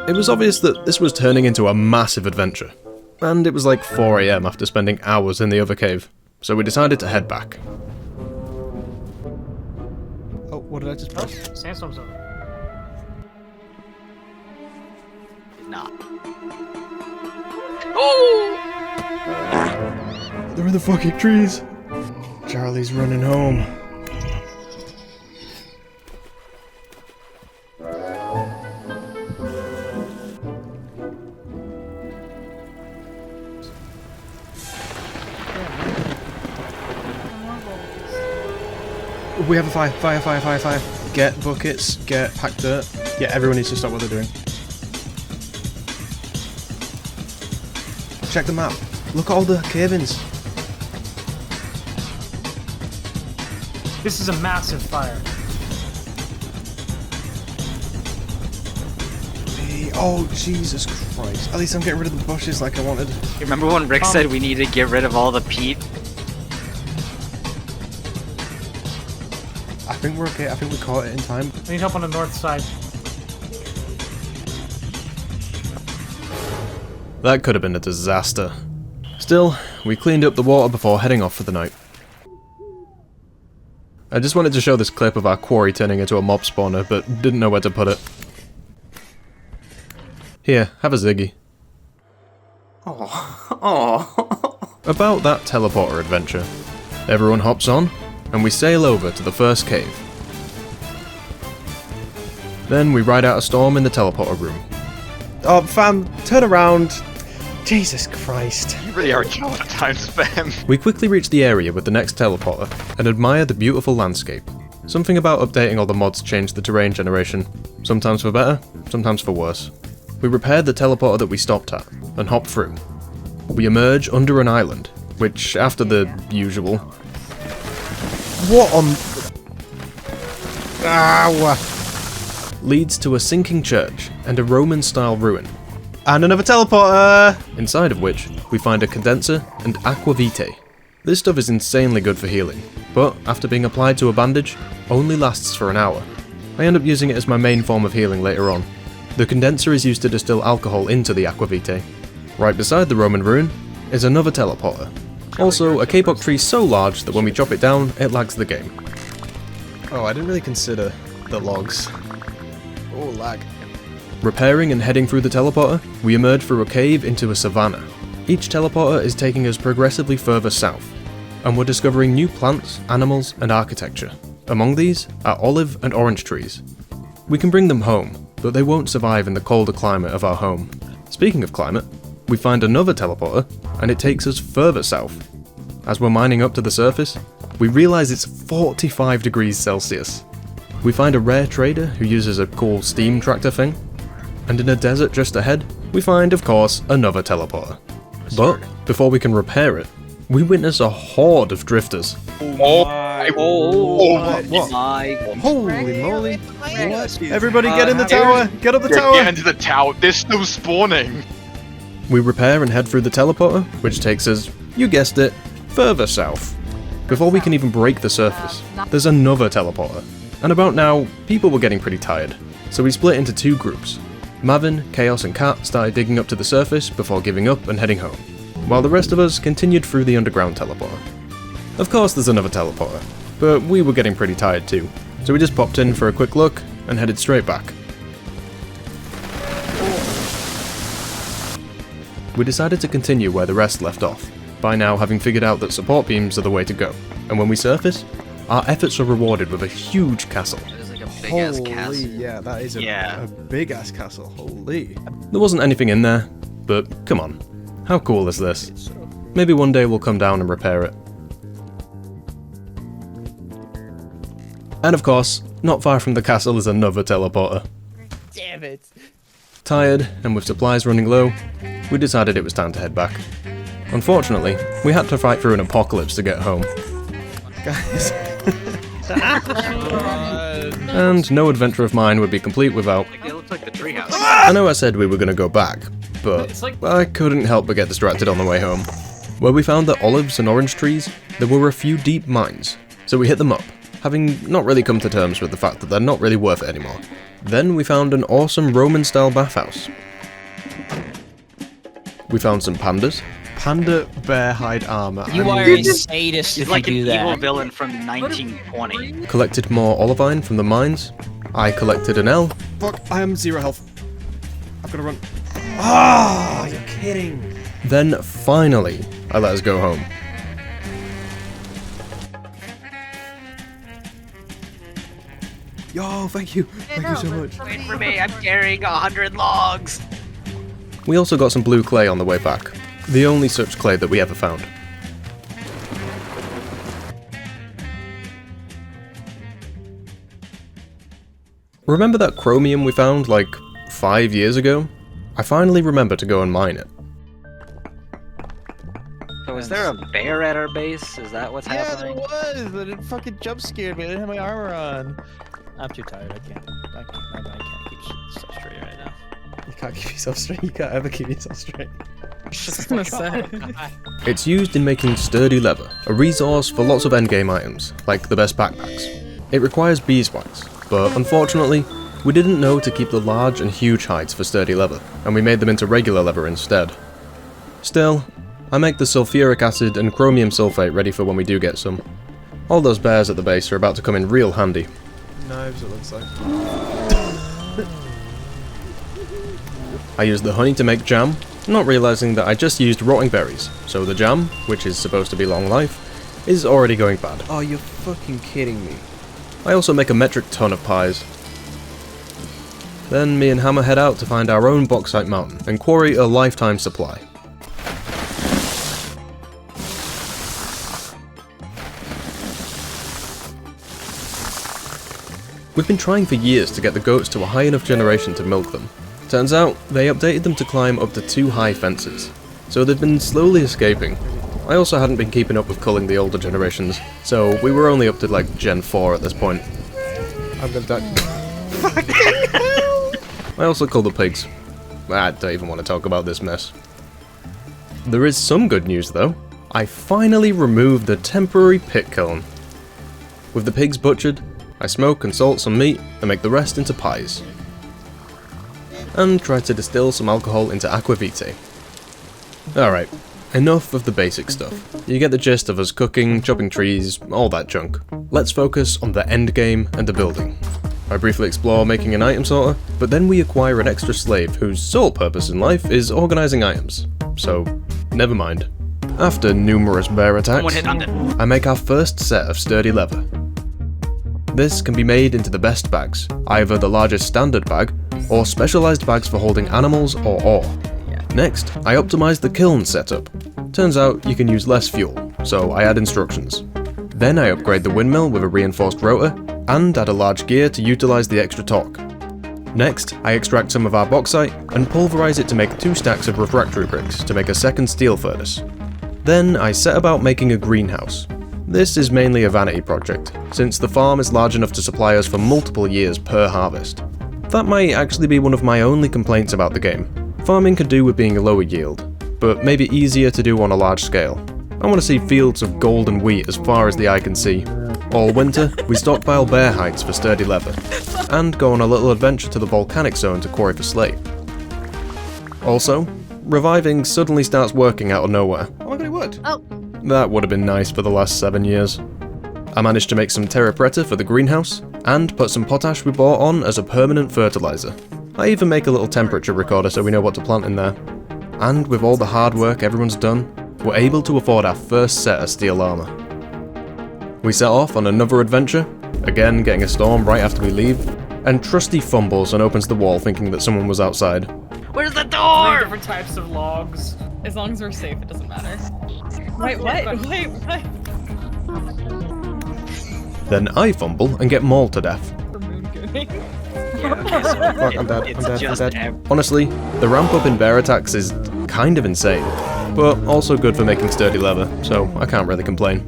It was obvious that this was turning into a massive adventure. And it was like 4 AM after spending hours in the other cave, so we decided to head back. Oh, what did I just press? Sandstorm's over. Not. Oh! They're in the fucking trees. Charlie's running home. We have a fire. Get buckets, get packed dirt. Yeah, everyone needs to stop what they're doing. Check the map. Look at all the cave-ins. This is a massive fire. Oh, Jesus Christ. At least I'm getting rid of the bushes like I wanted. You remember when Rick said we need to get rid of all the peat? I think we're okay. I think we caught it in time. I need help on the north side. That could have been a disaster. Still, we cleaned up the water before heading off for the night. I just wanted to show this clip of our quarry turning into a mob spawner, but didn't know where to put it. Here, have a Ziggy. Oh. About that teleporter adventure. Everyone hops on, and we sail over to the first cave. Then we ride out a storm in the teleporter room. Oh, fam, turn around. Jesus Christ. You really are a child at times, fam. We quickly reach the area with the next teleporter and admire the beautiful landscape. Something about updating all the mods changed the terrain generation, sometimes for better, sometimes for worse. We repaired the teleporter that we stopped at and hop through. We emerge under an island, which, after the usual, What on... Ow! leads to a sinking church and a Roman-style ruin, And another teleporter! inside of which we find a condenser and aqua vitae. This stuff is insanely good for healing, but after being applied to a bandage, only lasts for an hour. I end up using it as my main form of healing later on. The condenser is used to distill alcohol into the aqua vitae. Right beside the Roman ruin is another teleporter. Also, a kapok tree so large that when we chop it down, it lags the game. Oh, I didn't really consider the logs. Oh, lag. Repairing and heading through the teleporter, we emerge through a cave into a savanna. Each teleporter is taking us progressively further south, and we're discovering new plants, animals, and architecture. Among these are olive and orange trees. We can bring them home, but they won't survive in the colder climate of our home. Speaking of climate, we find another teleporter, and it takes us further south. As we're mining up to the surface, we realise it's 45 degrees Celsius. We find a rare trader who uses a cool steam tractor thing, and in a desert just ahead, we find, of course, another teleporter. But before we can repair it, we witness a horde of drifters. What? My Holy moly. What? Everybody get in the tower! Get up the tower! Get into the tower. They're still spawning. We repair and head through the teleporter, which takes us, you guessed it, further south. Before we can even break the surface, there's another teleporter. And about now, people were getting pretty tired, so we split into two groups. Mavin, Chaos and Kat started digging up to the surface before giving up and heading home, while the rest of us continued through the underground teleporter. Of course there's another teleporter, but we were getting pretty tired too, so we just popped in for a quick look and headed straight back. We decided to continue where the rest left off, by now having figured out that support beams are the way to go, and when we surface, our efforts are rewarded with a huge castle. It's like a big ass Holy, castle. yeah, that is a big ass castle. Holy. There wasn't anything in there, but come on, how cool is this? Maybe one day we'll come down and repair it. And of course, not far from the castle is another teleporter. Damn it. Tired, and with supplies running low, we decided it was time to head back. Unfortunately, we had to fight through an apocalypse to get home. Guys. And no adventure of mine would be complete without... It looks like the treehouse. I know I said we were going to go back, but I couldn't help but get distracted on the way home. Where we found the olives and orange trees, there were a few deep mines, so we hit them up, having not really come to terms with the fact that they're not really worth it anymore. Then we found an awesome Roman-style bathhouse. We found some pandas. Panda bear hide armor. You are a sadist if He's like you an do that. evil villain from 1920. Collected more olivine from the mines. I collected an L. Fuck, I am 0 health. I've gotta run. Ah, you're kidding. Then finally, I let us go home. Yo, thank you. Thank you so much. Wait for me, I'm carrying 100 logs. We also got some blue clay on the way back. The only such clay that we ever found. Remember that chromium we found like 5 years ago? I finally remember to go and mine it. So is there a bear at our base? Is that what's happening? Yeah, there was, but it fucking jump scared me. I didn't have my armor on. I'm too tired. I can't keep stuff straight right now. You can't keep yourself straight. You can't ever keep yourself straight. Just gonna say. It's used in making sturdy leather, a resource for lots of endgame items, like the best backpacks. It requires beeswax, but unfortunately, we didn't know to keep the large and huge hides for sturdy leather, and we made them into regular leather instead. Still, I make the sulfuric acid and chromium sulfate ready for when we do get some. All those bears at the base are about to come in real handy. Knives, it looks like. I used the honey to make jam, not realizing that I just used rotting berries, so the jam, which is supposed to be long life, is already going bad. Oh, you're fucking kidding me. I also make a metric ton of pies. Then me and Hammer head out to find our own bauxite mountain and quarry a lifetime supply. We've been trying for years to get the goats to a high enough generation to milk them. Turns out, they updated them to climb up to 2 high fences, so they've been slowly escaping. I also hadn't been keeping up with culling the older generations, so we were only up to like Gen 4 at this point. I'm gonna die. Fucking hell! I also cull the pigs. I don't even want to talk about this mess. There is some good news though. I finally removed the temporary pit kiln. With the pigs butchered, I smoke and salt some meat and make the rest into pies. And try to distill some alcohol into aqua vitae. Alright, enough of the basic stuff. You get the gist of us cooking, chopping trees, all that junk. Let's focus on the end game and the building. I briefly explore making an item sorter, but then we acquire an extra slave whose sole purpose in life is organising items. So, never mind. After numerous bear attacks, I make our first set of sturdy leather. This can be made into the best bags, either the largest standard bag, or specialised bags for holding animals or ore. Next, I optimise the kiln setup. Turns out you can use less fuel, so I add instructions. Then I upgrade the windmill with a reinforced rotor, and add a large gear to utilise the extra torque. Next, I extract some of our bauxite, and pulverise it to make 2 stacks of refractory bricks to make a second steel furnace. Then I set about making a greenhouse. This is mainly a vanity project, since the farm is large enough to supply us for multiple years per harvest. That might actually be one of my only complaints about the game. Farming could do with being a lower yield, but maybe easier to do on a large scale. I want to see fields of golden wheat as far as the eye can see. All winter, we stockpile bear hides for sturdy leather, and go on a little adventure to the volcanic zone to quarry for slate. Also, reviving suddenly starts working out of nowhere. Oh my god, it worked! Oh. That would have been nice for the last 7 years. I managed to make some terra preta for the greenhouse, and put some potash we bought on as a permanent fertiliser. I even make a little temperature recorder so we know what to plant in there. And with all the hard work everyone's done, we're able to afford our first set of steel armour. We set off on another adventure, again getting a storm right after we leave, and Trusty fumbles and opens the wall thinking that someone was outside. Where's the 3 door? different types of logs. As long as we're safe, it doesn't matter. Wait, what? Wait, what? Then I fumble and get mauled to death. For moon gooning. Fuck, I'm dead. Honestly, the ramp up in bear attacks is kind of insane, but also good for making sturdy leather, so I can't really complain.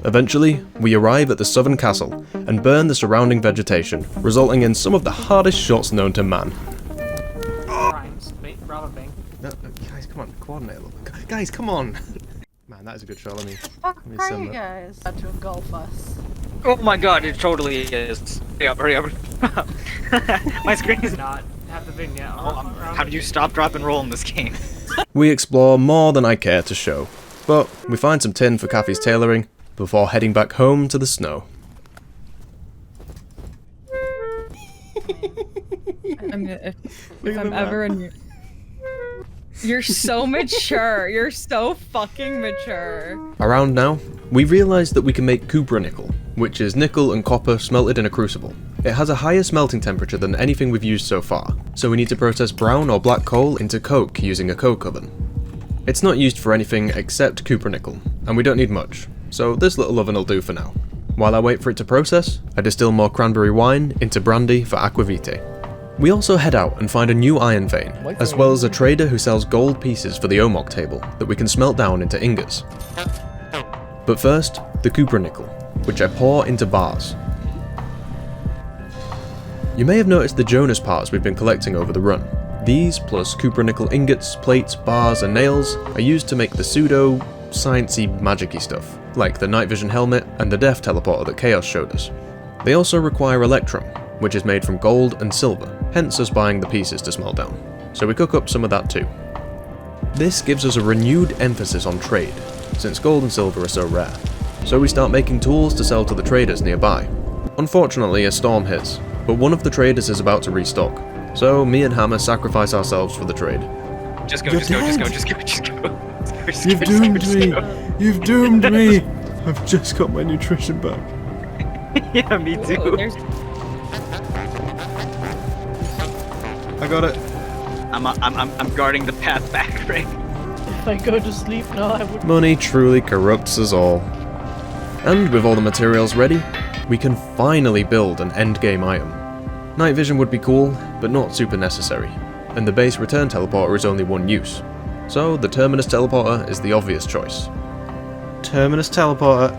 Eventually, we arrive at the southern castle and burn the surrounding vegetation, resulting in some of the hardest shots known to man. Guys, come on, coordinate a little bit. Guys, come on! Man, that is a good shot, let me Are send you that. guys about to engulf us? Oh my god, it totally is. Hurry up. My screen is Not have the vignette. How do you stop, drop, and roll in this game? We explore more than I care to show, but we find some tin for Kathy's tailoring before heading back home to the snow. I mean, if I'm ever in your... You're so mature. You're so fucking mature. Around now, we realise that we can make cupra nickel, which is nickel and copper smelted in a crucible. It has a higher smelting temperature than anything we've used so far, so we need to process brown or black coal into coke using a coke oven. It's not used for anything except cupra nickel, and we don't need much, so this little oven will do for now. While I wait for it to process, I distill more cranberry wine into brandy for aqua vitae. We also head out and find a new iron vein, as well as a trader who sells gold pieces for the omok table that we can smelt down into ingots. But first, the cupra nickel, which I pour into bars. You may have noticed the Jonas parts we've been collecting over the run. These, plus cupra nickel ingots, plates, bars and nails, are used to make the pseudo sciencey magic-y stuff, like the night vision helmet and the death teleporter that Chaos showed us. They also require electrum, which is made from gold and silver, hence us buying the pieces to smelt down. So we cook up some of that too. This gives us a renewed emphasis on trade, since gold and silver are so rare. So we start making tools to sell to the traders nearby. Unfortunately, a storm hits, but one of the traders is about to restock, so me and Hammer sacrifice ourselves for the trade. Just go, You're just go, just go, dead. just go, just go. Just You've go, doomed just me! go. You've doomed me! I've just got my nutrition back. Yeah, me too. Whoa, there's I got it. I'm guarding the path back, Rick. If I go to sleep now, I would. Money truly corrupts us all. And with all the materials ready, we can finally build an endgame item. Night vision would be cool, but not super necessary, and the base return teleporter is only one use, so the terminus teleporter is the obvious choice. Terminus teleporter.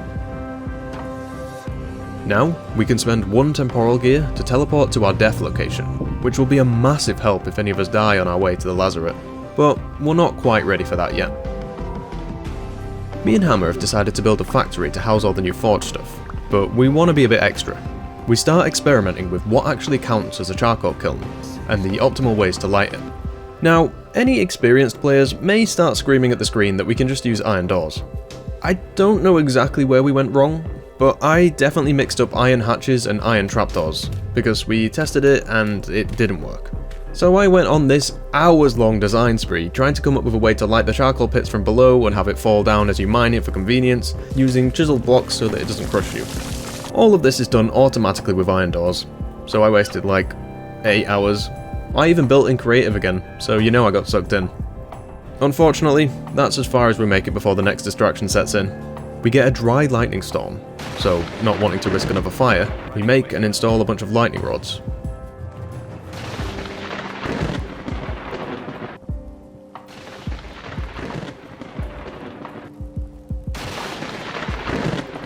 Now, we can spend one temporal gear to teleport to our death location, which will be a massive help if any of us die on our way to the Lazaret, but we're not quite ready for that yet. Me and Hammer have decided to build a factory to house all the new forge stuff, but we want to be a bit extra. We start experimenting with what actually counts as a charcoal kiln, and the optimal ways to light it. Now, any experienced players may start screaming at the screen that we can just use iron doors. I don't know exactly where we went wrong, but I definitely mixed up iron hatches and iron trapdoors, because we tested it and it didn't work. So I went on this hours-long design spree trying to come up with a way to light the charcoal pits from below and have it fall down as you mine it for convenience, using chiseled blocks so that it doesn't crush you. All of this is done automatically with iron doors, so I wasted like 8 hours. I even built in creative again, so you know I got sucked in. Unfortunately, that's as far as we make it before the next distraction sets in. We get a dry lightning storm, so not wanting to risk another fire, we make and install a bunch of lightning rods.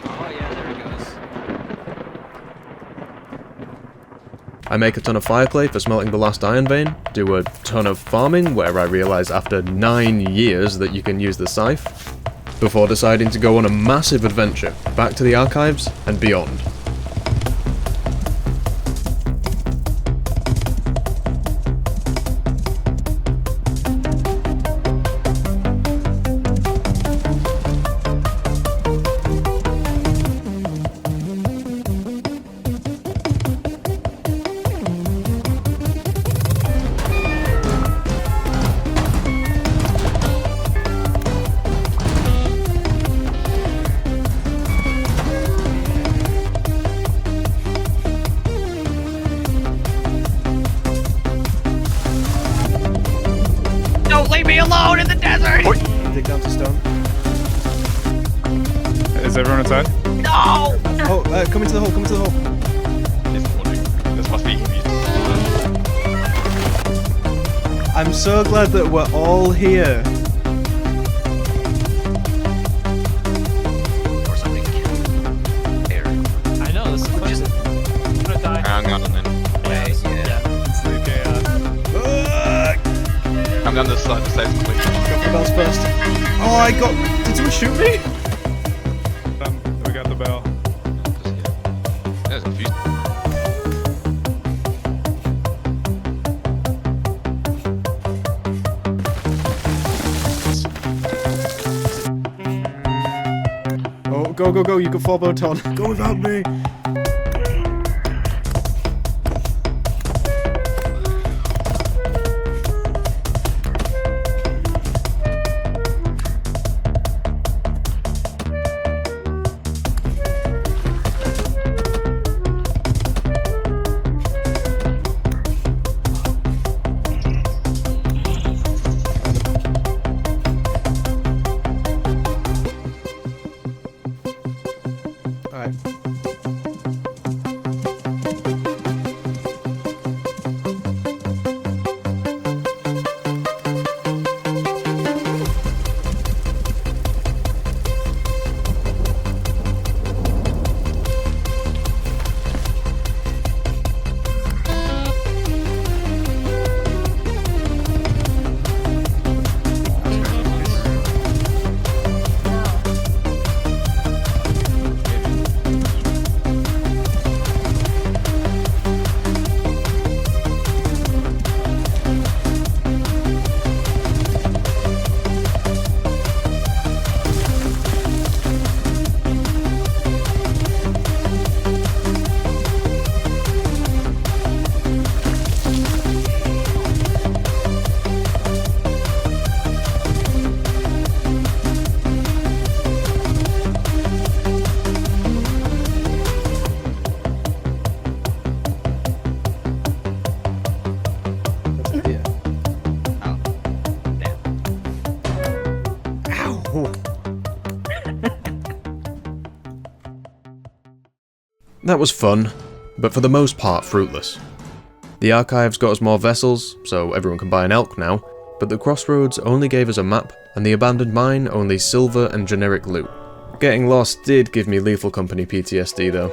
Oh yeah, there it goes. I make a ton of fire clay for smelting the last iron vein, do a ton of farming where I realise after 9 years that you can use the theif, before deciding to go on a massive adventure back to the archives and beyond. Don't leave me alone in the desert! Dig down to stone. Is everyone inside? No! Oh, come into the hole, come into the hole. This must be I'm so glad that we're all here. Or somebody can air. I know, this is just. I'm gonna die. I'm gone and then It's the chaos. I'm down this side. The side's complete. Go for the bells first. Oh, I got. Did someone shoot me? We got the bell. That was confusing. Oh, go, go, go. You can fall boat on. Go without me. Alright. That was fun, but for the most part fruitless. The archives got us more vessels, so everyone can buy an elk now, but the crossroads only gave us a map, and the abandoned mine only silver and generic loot. Getting lost did give me Lethal Company PTSD though.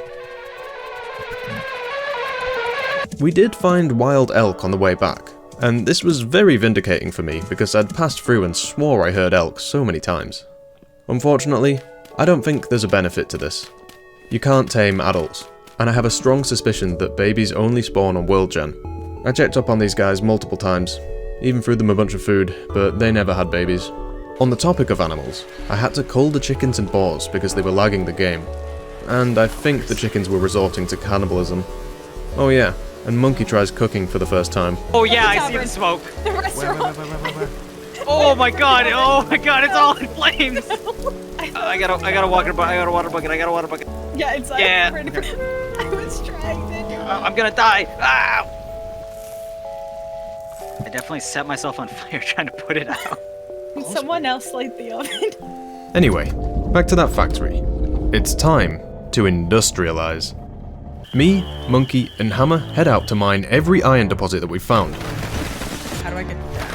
We did find wild elk on the way back, and this was very vindicating for me because I'd passed through and swore I heard elk so many times. Unfortunately, I don't think there's a benefit to this. You can't tame adults, and I have a strong suspicion that babies only spawn on World Gen. I checked up on these guys multiple times, even threw them a bunch of food, but they never had babies. On the topic of animals, I had to cull the chickens and boars because they were lagging the game, and I think the chickens were resorting to cannibalism. Oh yeah, and Monkey tries cooking for the first time. Oh yeah, I see the smoke. The restaurant. Oh my god, it's all in flames. I got a water bucket. Yeah, it's like Yeah. I was trying to do it. I'm gonna die. Ow! I definitely set myself on fire trying to put it out. Someone else light the oven. Anyway, back to that factory. It's time to industrialize. Me, Monkey, and Hammer head out to mine every iron deposit that we found. How do I get that?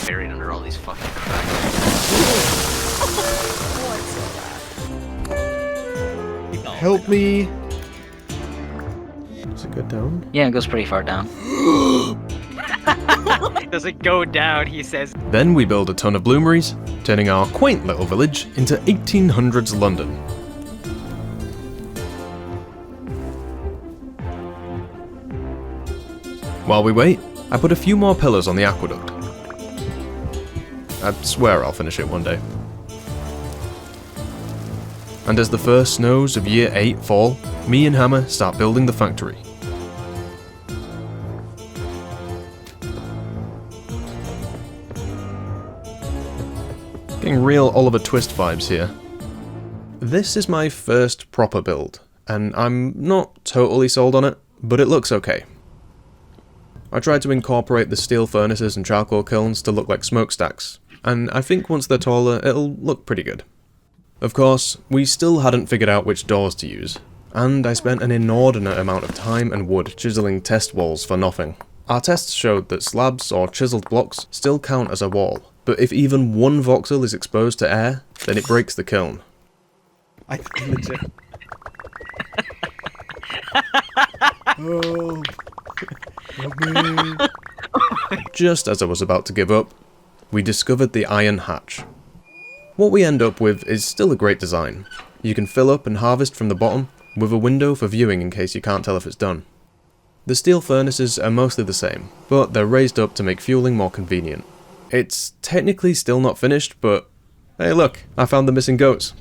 Buried under all these fucking cracks. Help me! Does it go down? Yeah, it goes pretty far down. Does it go down, he says. Then we build a ton of bloomeries, turning our quaint little village into 1800s London. While we wait, I put a few more pillars on the aqueduct. I swear I'll finish it one day. And as the first snows of year 8 fall, me and Hammer start building the factory. Getting real Oliver Twist vibes here. This is my first proper build, and I'm not totally sold on it, but it looks okay. I tried to incorporate the steel furnaces and charcoal kilns to look like smokestacks, and I think once they're taller, it'll look pretty good. Of course, we still hadn't figured out which doors to use, and I spent an inordinate amount of time and wood chiseling test walls for nothing. Our tests showed that slabs or chiseled blocks still count as a wall, but if even one voxel is exposed to air, then it breaks the kiln. I legit. Oh. Help me. Just as I was about to give up, we discovered the iron hatch. What we end up with is still a great design. You can fill up and harvest from the bottom, with a window for viewing in case you can't tell if it's done. The steel furnaces are mostly the same, but they're raised up to make fueling more convenient. It's technically still not finished, but hey look, I found the missing goats.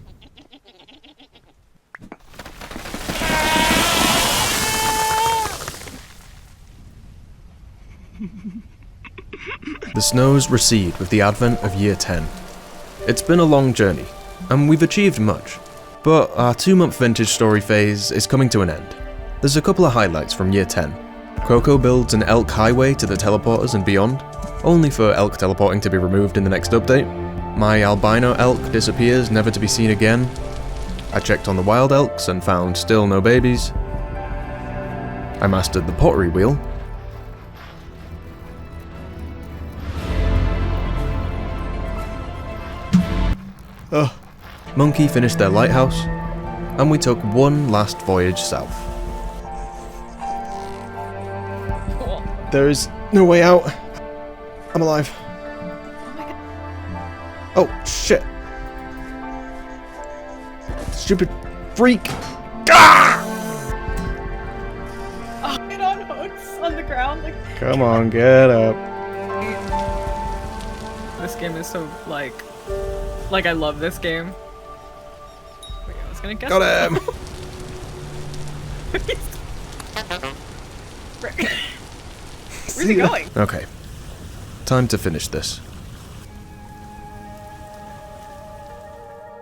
The snows recede with the advent of year 10. It's been a long journey, and we've achieved much, but our 2-month vintage story phase is coming to an end. There's a couple of highlights from year 10. Croco builds an elk highway to the teleporters and beyond, only for elk teleporting to be removed in the next update. My albino elk disappears, never to be seen again. I checked on the wild elks and found still no babies. I mastered the pottery wheel. Monkey finished their lighthouse, and we took one last voyage south. Cool. There is no way out. I'm alive. Oh, shit. Stupid freak. Ah! Oh, get on hooks on the ground. Like, Come on, get up. This game is so like I love this game. Wait, I was gonna guess. Got him! Where's he going? Okay, time to finish this.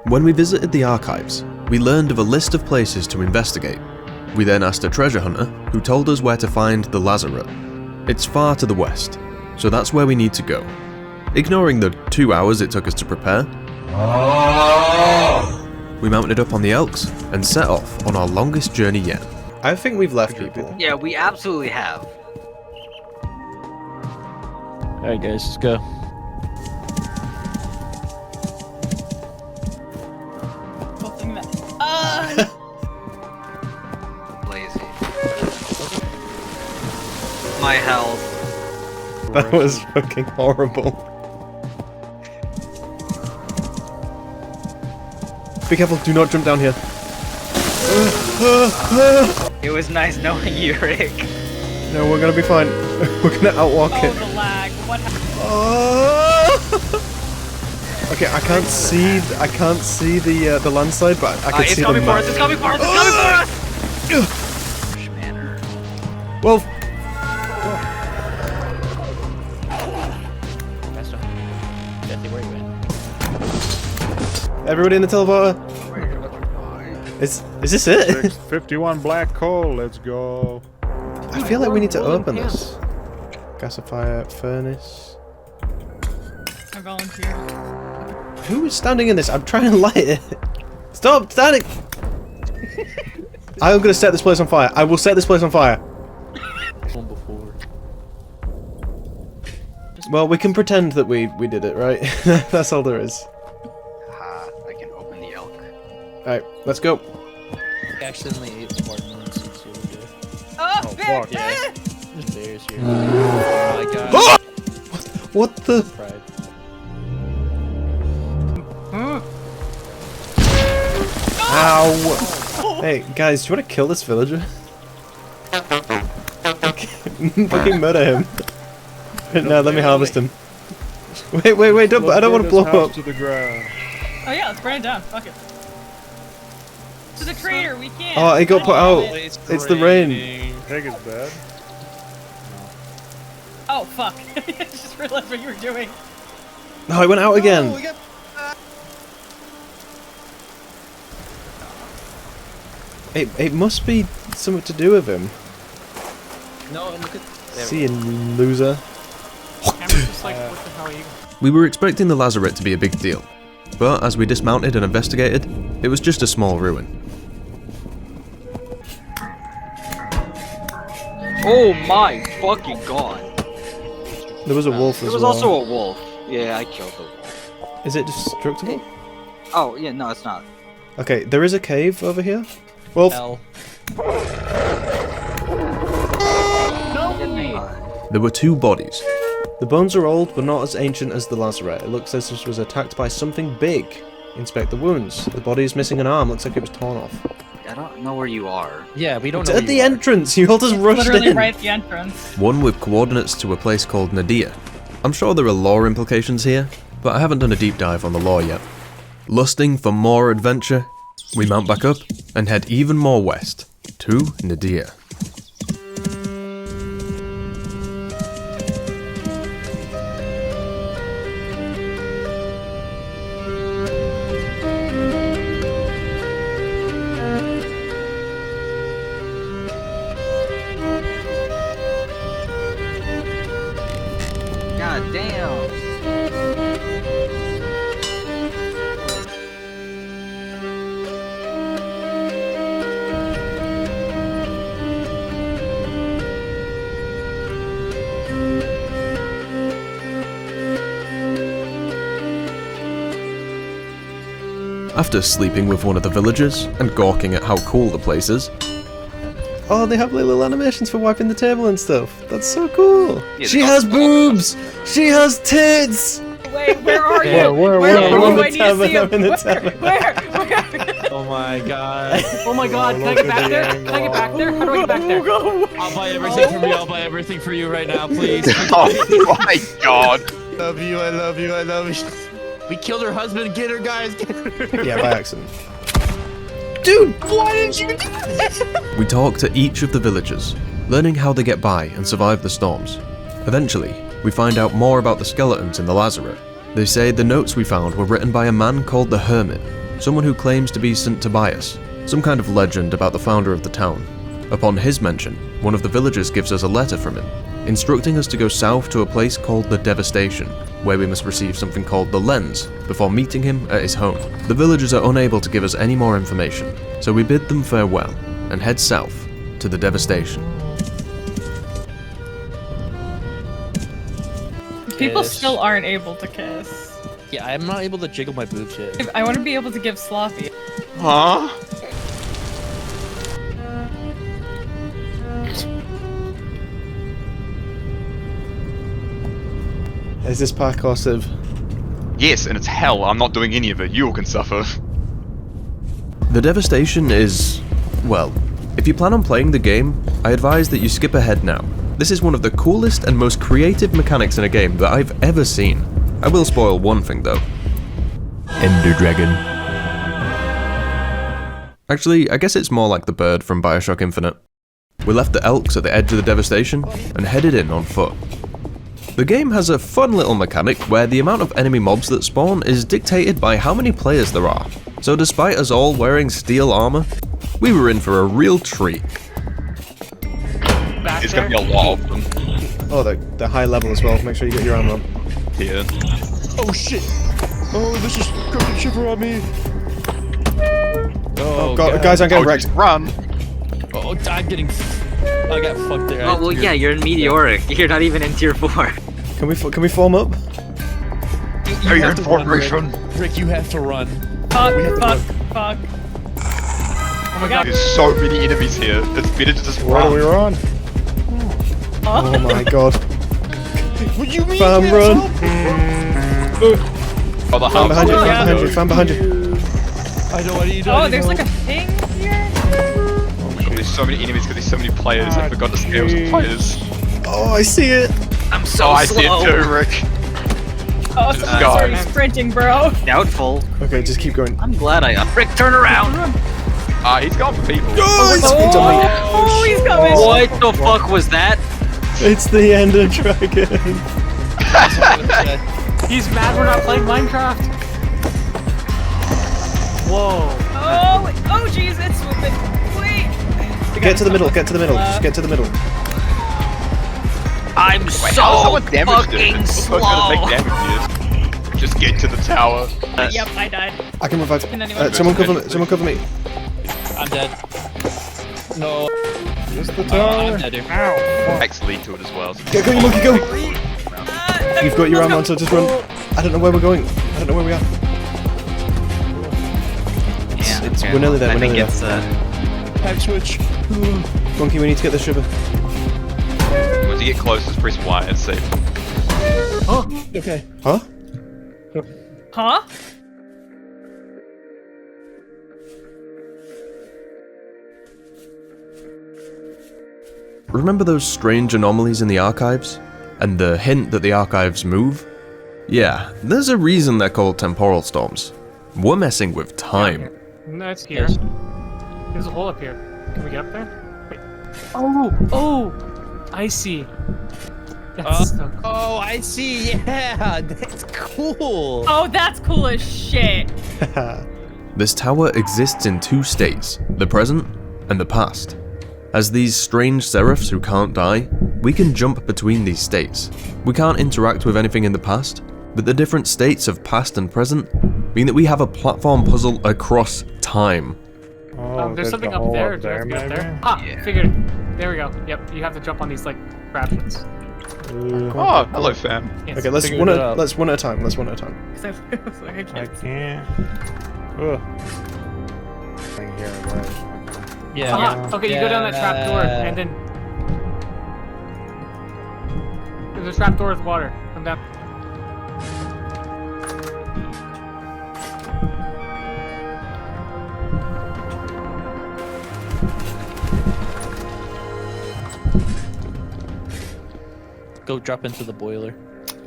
When we visited the archives, we learned of a list of places to investigate. We then asked a treasure hunter, who told us where to find the Lazaret. It's far to the west, so that's where we need to go. Ignoring the 2 hours it took us to prepare, we mounted up on the Elks and set off on our longest journey yet. I think we've left people. Yeah, we absolutely have. Alright guys, let's go. Lazy. My health. That was fucking horrible. Be careful, do not jump down here. It was nice knowing you, Rick. No, we're gonna be fine. We're gonna outwalk Oh, it. the lag. What happened? Okay, I can't see the landslide, but I can It's see the coming for map. us, it's coming for us, it's coming for us! Well, everybody in the teleporter. Is this it? 51 black coal, let's go. I feel like we need to open this. Gasifier, furnace. I volunteer. Who is standing in this? I'm trying to light it. Stop standing! I'm gonna set this place on fire. I will set this place on fire. Well, we can pretend that we did it, right? That's all there is. I can open the elk. Alright, let's go. I accidentally ate Spartan since you were good. Oh, bear! fuck. Ah! There's bears here. Oh my god. Oh! What the? Pride. Ow! Hey, guys, do you want to kill this villager? Fucking murder him. No, let me harvest him. Wait, don't, I don't want to blow up. To the ground. Oh yeah, let's burn it down. Fuck it. To the crater, we can't. Oh, it got put out. It's It's the rain. Peg is bad. Oh fuck! I just realized what you were doing. No, it went out again. It must be something to do with him. No, look at. See you, loser. Just like, what the hell are you? We were expecting the Lazaret to be a big deal, but as we dismounted and investigated, it was just a small ruin. Oh my fucking god. There was a wolf as There was well. also a wolf. Yeah, I killed the wolf. Is it destructible? Oh, yeah, no, it's not. Okay, there is a cave over here. Wolf. Hell. There were 2 bodies. The bones are old, but not as ancient as the Lazaret. It looks as if this was attacked by something big. Inspect the wounds. The body is missing an arm. Looks like it was torn off. I don't know where you are. Yeah, we don't It's know. at the entrance. You all just rushed Literally in. right at the entrance. One with coordinates to a place called Nadia. I'm sure there are lore implications here, but I haven't done a deep dive on the lore yet. Lusting for more adventure, we mount back up and head even more west to Nadia. God damn. After sleeping with one of the villagers and gawking at how cool the place is, Oh, they have little animations for wiping the table and stuff. That's so cool. Yeah, She they're has boobs. She has tits. Wait, where are Yeah, you? where- Where where- are I'm you? in I the need to tavern, see him. I'm in the tavern. Where? Oh my god. Oh my god, can I get back there? Can I get back there? How do I get back there? I'll buy everything from you. I'll buy everything for you right now, please. Oh my god. Love you. I love you. I love you. We killed her husband. Get her, guys. Get her. Yeah, by accident. Dude, Why didn't you do that? we talk to each of the villagers, learning how they get by and survive the storms. Eventually, we find out more about the skeletons in the Lazaret. They say the notes we found were written by a man called the Hermit, someone who claims to be St. Tobias, some kind of legend about the founder of the town. Upon his mention, one of the villagers gives us a letter from him. instructing us to go south to a place called the Devastation, where we must receive something called the Lens before meeting him at his home. The villagers are unable to give us any more information, so we bid them farewell and head south to the Devastation. People Kiss. still aren't able to kiss. Yeah, I'm not able to jiggle my boobs yet. I want to be able to give sloppy. Huh? Is this parkour Civ? Yes, and it's hell. I'm not doing any of it. You all can suffer. The Devastation is, well, if you plan on playing the game, I advise that you skip ahead now. This is one of the coolest and most creative mechanics in a game that I've ever seen. I will spoil one thing though. Ender Dragon. Actually, I guess it's more like the bird from Bioshock Infinite. We left the Elks at the edge of the Devastation and headed in on foot. The game has a fun little mechanic where the amount of enemy mobs that spawn is dictated by how many players there are. So despite us all wearing steel armor, we were in for a real treat. It's gonna be a lot of them. Oh, they're high level as well. Make sure you get your armor on. Here. Oh shit! Oh, this is cooking shiver on me. Oh god, guys, I'm getting wrecked. Just run. Oh, I'm getting. I got fucked there. Oh well, yeah, you're in meteoric. You're not even in tier 4. Can we form up? Oh, you're in formation. Rick, you have to run. Fuck. Oh my god. There's so many enemies here. It's better to just Where run. are we on? Oh my god. What do you mean? Fam, run! Oh, the Fan behind you, fan behind you, fan behind you. I know what you do. Oh, there's like a thing here? There's so many enemies because there's so many players. I forgot the scales of players. Oh, I see it! I'm so I slow. see it too, Rick. Oh, Just someone's go. already sprinting, bro. Doubtful. Okay, just keep going. I'm glad I Rick, turn around. He's gone for people. Oh, Oh, he's coming. What the fuck was that? it's the Ender Dragon. He's mad we're not playing Minecraft. Whoa. Oh, jeez, it's swooping. Wait. Get to the middle, just get to the middle. I'm Wait, so how someone damaged it? fucking It's slow. supposed to make damage here. Just get to the tower. Yep, I died. I can revive. Can anyone- Someone cover me, someone cover me. I'm dead. No. Just the I'm dead here. X lead to it as well. Go, you monkey, go! You've got your armor on, so just run. I don't know where we're going. I don't know where we are. We're nearly there, I we're think nearly it's Pack switch. Monkey, we need to get the sugar. Once you get close, just press Y and save. Oh, Okay. Huh? Huh? Remember those strange anomalies in the archives? And the hint that the archives move? Yeah, there's a reason they're called temporal storms. We're messing with time. no, it's here. There's a hole up here. Can we get up there? Wait. Oh, I see. That's so cool. Oh, I see. Yeah, that's cool. Oh, that's cool as shit. This tower exists in two states, the present and the past. As these strange seraphs who can't die, we can jump between these states. We can't interact with anything in the past, but the different states of past and present mean that we have a platform puzzle across time. There's something up there. Do you have to get up there? Ah, figured it. There we go. Yep, you have to jump on these like crashes. Oh, hello, fam. Yes. Okay, let's one at a time. Let's one at a time. I was like, I can't. can't. Ugh. Thing here, right? Yeah. Ah, okay, you go down that trap door and then there's a trap door with water. Come down. Go drop into the boiler.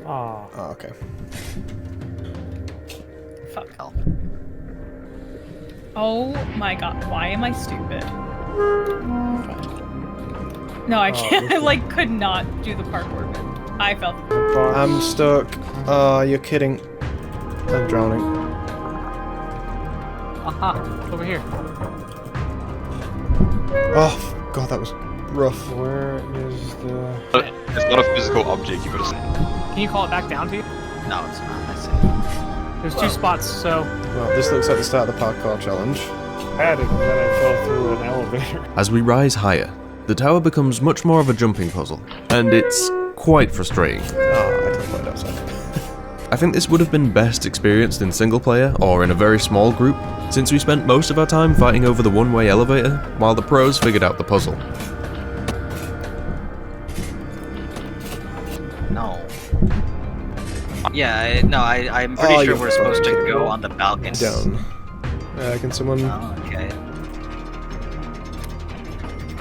Oh. Oh, okay. Fuck hell. Oh my god, why am I stupid? No, I can't. I like could not do the parkour bit. I fell. I'm stuck. Oh, you're kidding. I'm drowning. Aha, over here. Oh, god, that was rough. Where is the... It's not a physical object, you gotta say. Can you call it back down to you? No, it's not. I see. There's 2 spots, so... Well, this looks like the start of the parkour challenge. I had it, and then I fell through an elevator. As we rise higher, the tower becomes much more of a jumping puzzle, and it's quite frustrating. Oh, I didn't play it outside. I think this would have been best experienced in single player or in a very small group, since we spent most of our time fighting over the one-way elevator, while the pros figured out the puzzle. No. Yeah, I'm pretty sure we're supposed to go on the balcony. Down. Can someone... Oh, okay.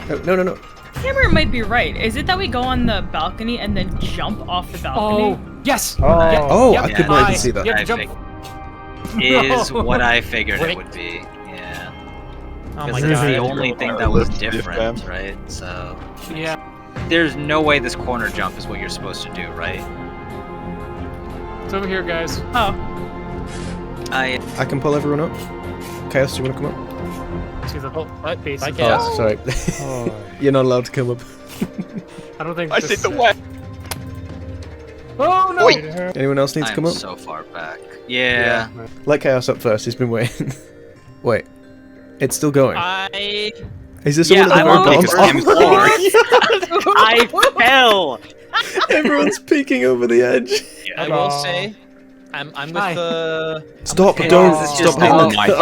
Oh, no. Cameron might be right. Is it that we go on the balcony and then jump off the balcony? Oh, yes! Oh, Yep. I could not even see that. You have to jump. Is what I figured it would be. Yeah. Oh Because my it's god. the only thing that was Lift, different, fam. right? So Yeah. there's no way this corner jump is what you're supposed to do, right? It's over here, guys. Oh. I can pull everyone up. Chaos, do you want to come up? See the whole base. I of- can't. Oh, sorry. You're not allowed to come up. I don't think I this- see the way. Oh, no! Anyone else need to I'm come up? so far back. Yeah. Let Chaos up first, he's been waiting. Wait. It's still going. Is there someone Yeah, at I'm the on very the bottom? I fell! Everyone's peeking over the edge. I will say, I'm with Hi. the. Stop, Okay, don't, this is stop just- hitting oh the my oh,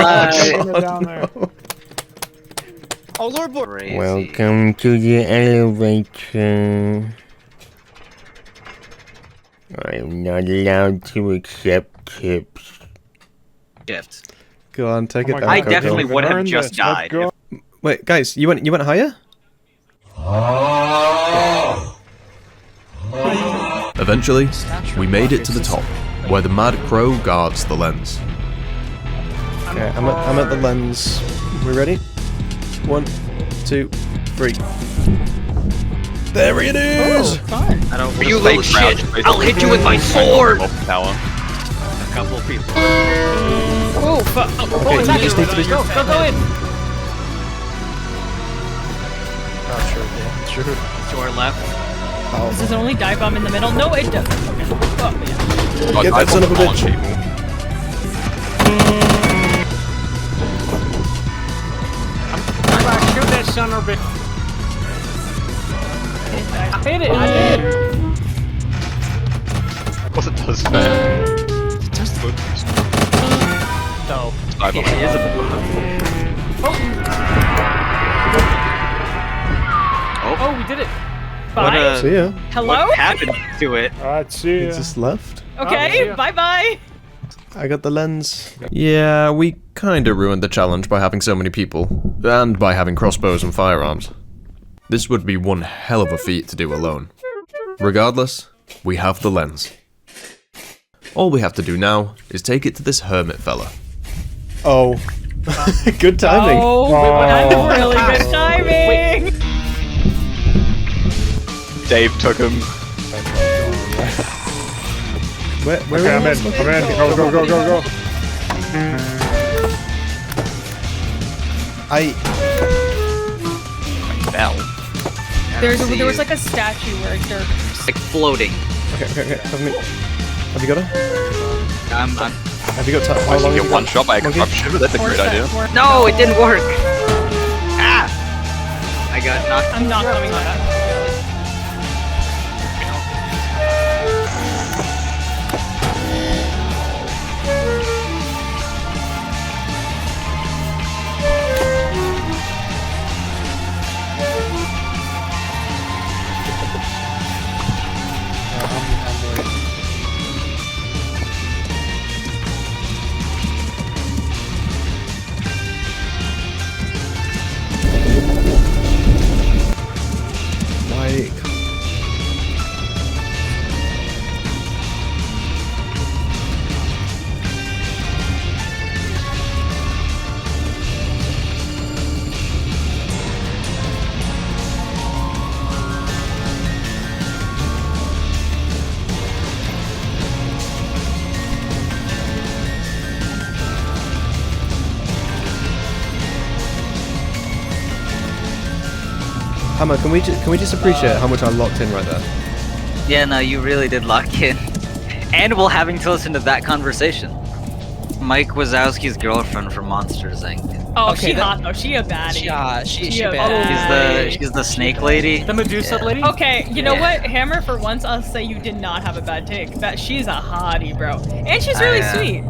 God. God, no. Oh Lord, boy. Crazy. Welcome to the elevator. I'm not allowed to accept tips. Shift. Go on, take it down. I Coco. definitely would have just died. Wait, guys, you went higher? Eventually, we made it to the top, where the Mad Crow guards the lens. Okay, I'm at the lens. We ready? 1, 2, 3. There it is! Fun. I don't. We You stay little crouched, shit! basically. I'll hit you with my sword. Up the tower. A couple of people. Oh, fuck. Okay, you just need to be... Go in! To our left. Does this only dive bomb in the middle? No, it doesn't. Okay. Oh, man. Get that son of a bitch. Shoot that son of a bitch. I hit it! I did! Of course it does, man. It just good. No. It is a Oh, we did it! Bye. See ya. Hello? What happened to it? Alright, see He ya. just left. Okay, yeah. bye-bye. I got the lens. Yeah, we kinda ruined the challenge by having so many people, and by having crossbows and firearms. This would be one hell of a feat to do alone. Regardless, we have the lens. All we have to do now is take it to this hermit fella. Oh. Good timing. Oh, that's really good timing. Dave took him. Where Okay, I'm in. Go. I Fell. There was like a statue where they're... Like floating. Okay. Have you got her? Have you got time? I should get one shot by a corrupt shiver. That's a great idea. No, it didn't work. Ah! I got knocked. I'm not coming back. Like... Hammer, can we just appreciate how much I locked in right there? Yeah, no, you really did lock in. And while having to listen to that conversation. Mike Wazowski's girlfriend from Monsters, Inc. Oh, Okay, she that- hot though. She a baddie. She a bad. She's the snake lady. The Medusa lady? Okay, you know Yeah. what, Hammer? For once, I'll say you did not have a bad take. That she's a hottie, bro, and she's really sweet.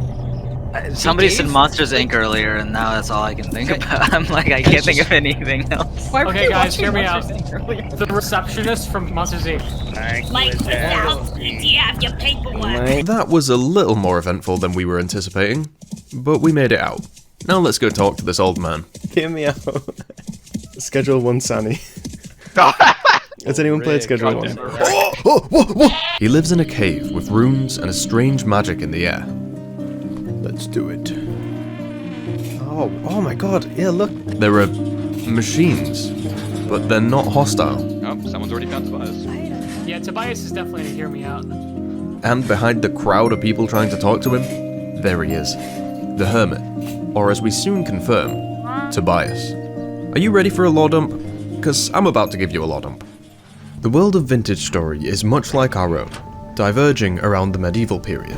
Somebody said gave- Monsters Inc. earlier, and now that's all I can think about. I'm like, I can't think of anything else. Why were Okay, you guys, watching hear me Monsters out. Inc. earlier? The receptionist from Monsters Inc. Mike Wazowski, do you have your paperwork? That was a little more eventful than we were anticipating, but we made it out. Now let's go talk to this old man. Hear me out. Schedule 1 Sunny. Has anyone played Schedule 1? He lives in a cave with runes and a strange magic in the air. Let's do it. Oh my god, yeah, look. There are machines, but they're not hostile. Oh, someone's already found Tobias. Yeah, Tobias is definitely a hear me out. And behind the crowd of people trying to talk to him, there he is. The Hermit, or as we soon confirm, Tobias. Are you ready for a lore dump? Because I'm about to give you a lore dump. The world of Vintage Story is much like our own, diverging around the medieval period.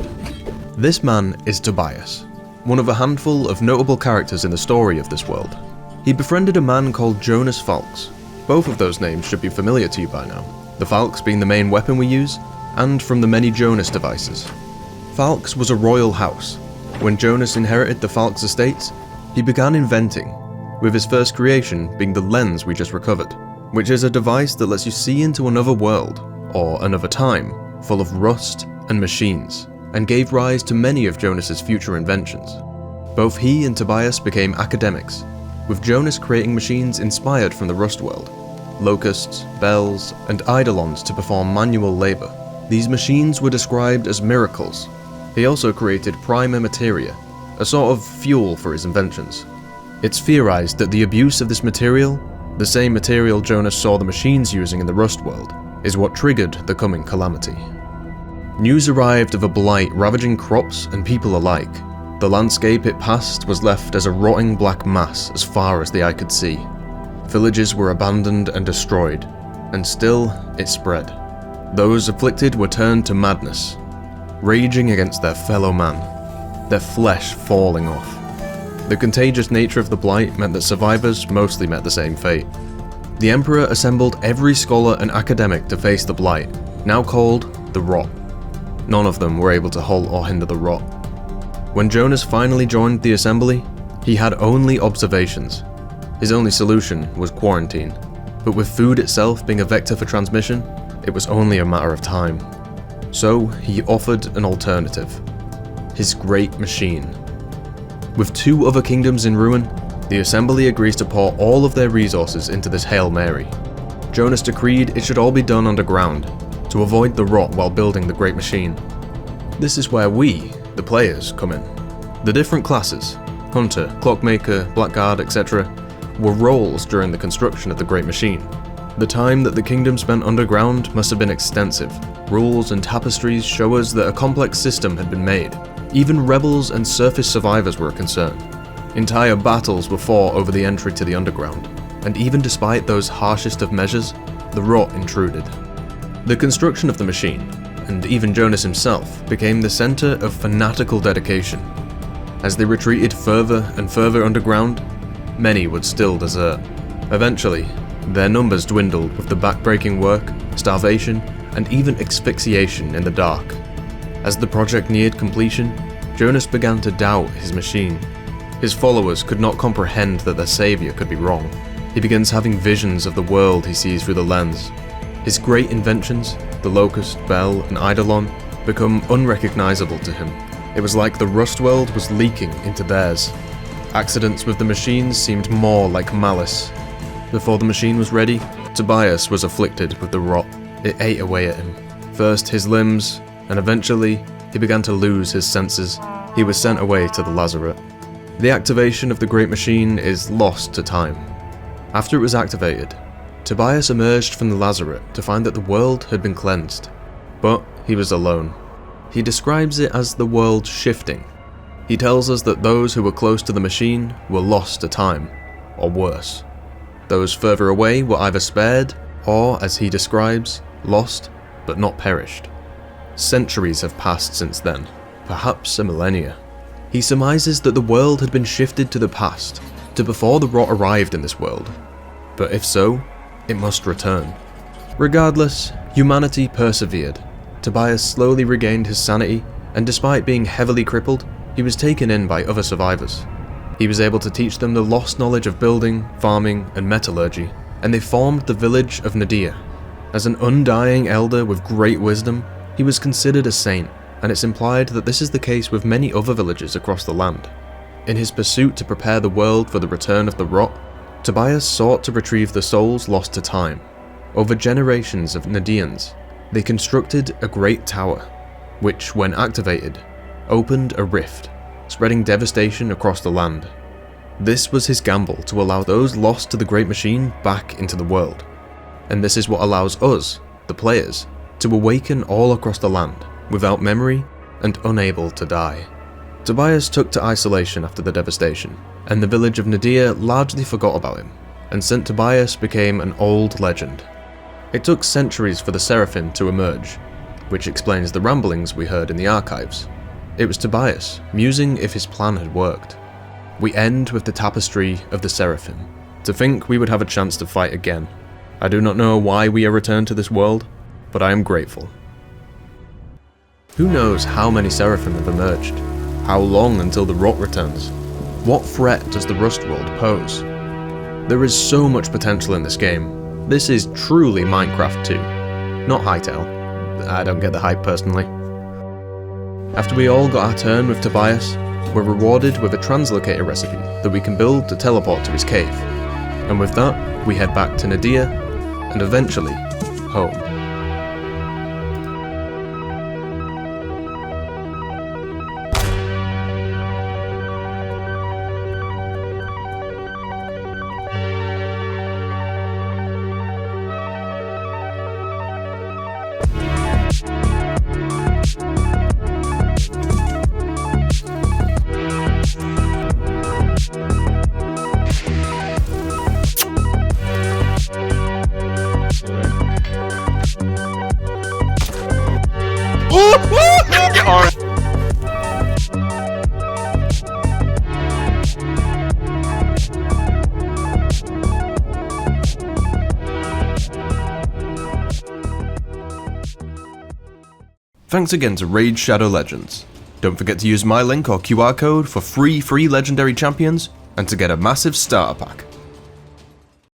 This man is Tobias, one of a handful of notable characters in the story of this world. He befriended a man called Jonas Falx. Both of those names should be familiar to you by now, the Falx being the main weapon we use, and from the many Jonas devices. Falx was a royal house. When Jonas inherited the Falx estates, he began inventing, with his first creation being the lens we just recovered, which is a device that lets you see into another world, or another time, full of rust and machines, and gave rise to many of Jonas's future inventions. Both he and Tobias became academics, with Jonas creating machines inspired from the Rustworld, locusts, bells, and eidolons to perform manual labor. These machines were described as miracles. He also created prima materia, a sort of fuel for his inventions. It's theorized that the abuse of this material, the same material Jonas saw the machines using in the Rustworld, is what triggered the coming calamity. News arrived of a blight ravaging crops and people alike. The landscape it passed was left as a rotting black mass as far as the eye could see. Villages were abandoned and destroyed, and still it spread. Those afflicted were turned to madness, raging against their fellow man, their flesh falling off. The contagious nature of the blight meant that survivors mostly met the same fate. The Emperor assembled every scholar and academic to face the blight, now called the Rot. None of them were able to halt or hinder the rot. When Jonas finally joined the assembly, he had only observations. His only solution was quarantine, but with food itself being a vector for transmission, it was only a matter of time. So he offered an alternative: his great machine. With 2 other kingdoms in ruin, the assembly agrees to pour all of their resources into this Hail Mary. Jonas decreed it should all be done underground, to avoid the rot while building the great machine. This is where we, the players, come in. The different classes, Hunter, Clockmaker, Blackguard, etc., were roles during the construction of the great machine. The time that the kingdom spent underground must have been extensive. Rules and tapestries show us that a complex system had been made. Even rebels and surface survivors were a concern. Entire battles were fought over the entry to the underground, and even despite those harshest of measures, the rot intruded. The construction of the machine, and even Jonas himself, became the center of fanatical dedication. As they retreated further and further underground, many would still desert. Eventually, their numbers dwindled with the backbreaking work, starvation, and even asphyxiation in the dark. As the project neared completion, Jonas began to doubt his machine. His followers could not comprehend that their savior could be wrong. He begins having visions of the world he sees through the lens. His great inventions, the locust, bell, and eidolon, become unrecognizable to him. It was like the Rustworld was leaking into theirs. Accidents with the machines seemed more like malice. Before the machine was ready, Tobias was afflicted with the rot. It ate away at him. First his limbs, and eventually he began to lose his senses. He was sent away to the Lazaret. The activation of the great machine is lost to time. After it was activated, Tobias emerged from the Lazaret to find that the world had been cleansed. But he was alone. He describes it as the world shifting. He tells us that those who were close to the machine were lost to time, or worse. Those further away were either spared, or, as he describes, lost but not perished. Centuries have passed since then, perhaps a millennia. He surmises that the world had been shifted to the past, to before the rot arrived in this world. But if so, it must return. Regardless, humanity persevered. Tobias slowly regained his sanity, and despite being heavily crippled, he was taken in by other survivors. He was able to teach them the lost knowledge of building, farming, and metallurgy, and they formed the village of Nadia. As an undying elder with great wisdom, he was considered a saint, and it's implied that this is the case with many other villages across the land. In his pursuit to prepare the world for the return of the rot, Tobias sought to retrieve the souls lost to time. Over generations of Nadians, they constructed a great tower, which, when activated, opened a rift, spreading devastation across the land. This was his gamble to allow those lost to the Great Machine back into the world. And this is what allows us, the players, to awaken all across the land, without memory and unable to die. Tobias took to isolation after the devastation, and the village of Nadia largely forgot about him, and St. Tobias became an old legend. It took centuries for the Seraphim to emerge, which explains the ramblings we heard in the archives. It was Tobias, musing if his plan had worked. We end with the tapestry of the Seraphim. To think we would have a chance to fight again. I do not know why we are returned to this world, but I am grateful. Who knows how many Seraphim have emerged? How long until the rot returns? What threat does the Rustworld pose? There is so much potential in this game. This is truly Minecraft 2, not Hytale. I don't get the hype personally. After we all got our turn with Tobias, we're rewarded with a translocator recipe that we can build to teleport to his cave. And with that, we head back to Nadia, and eventually, home. Thanks again to Raid Shadow Legends. Don't forget to use my link or QR code for free legendary champions and to get a massive starter pack.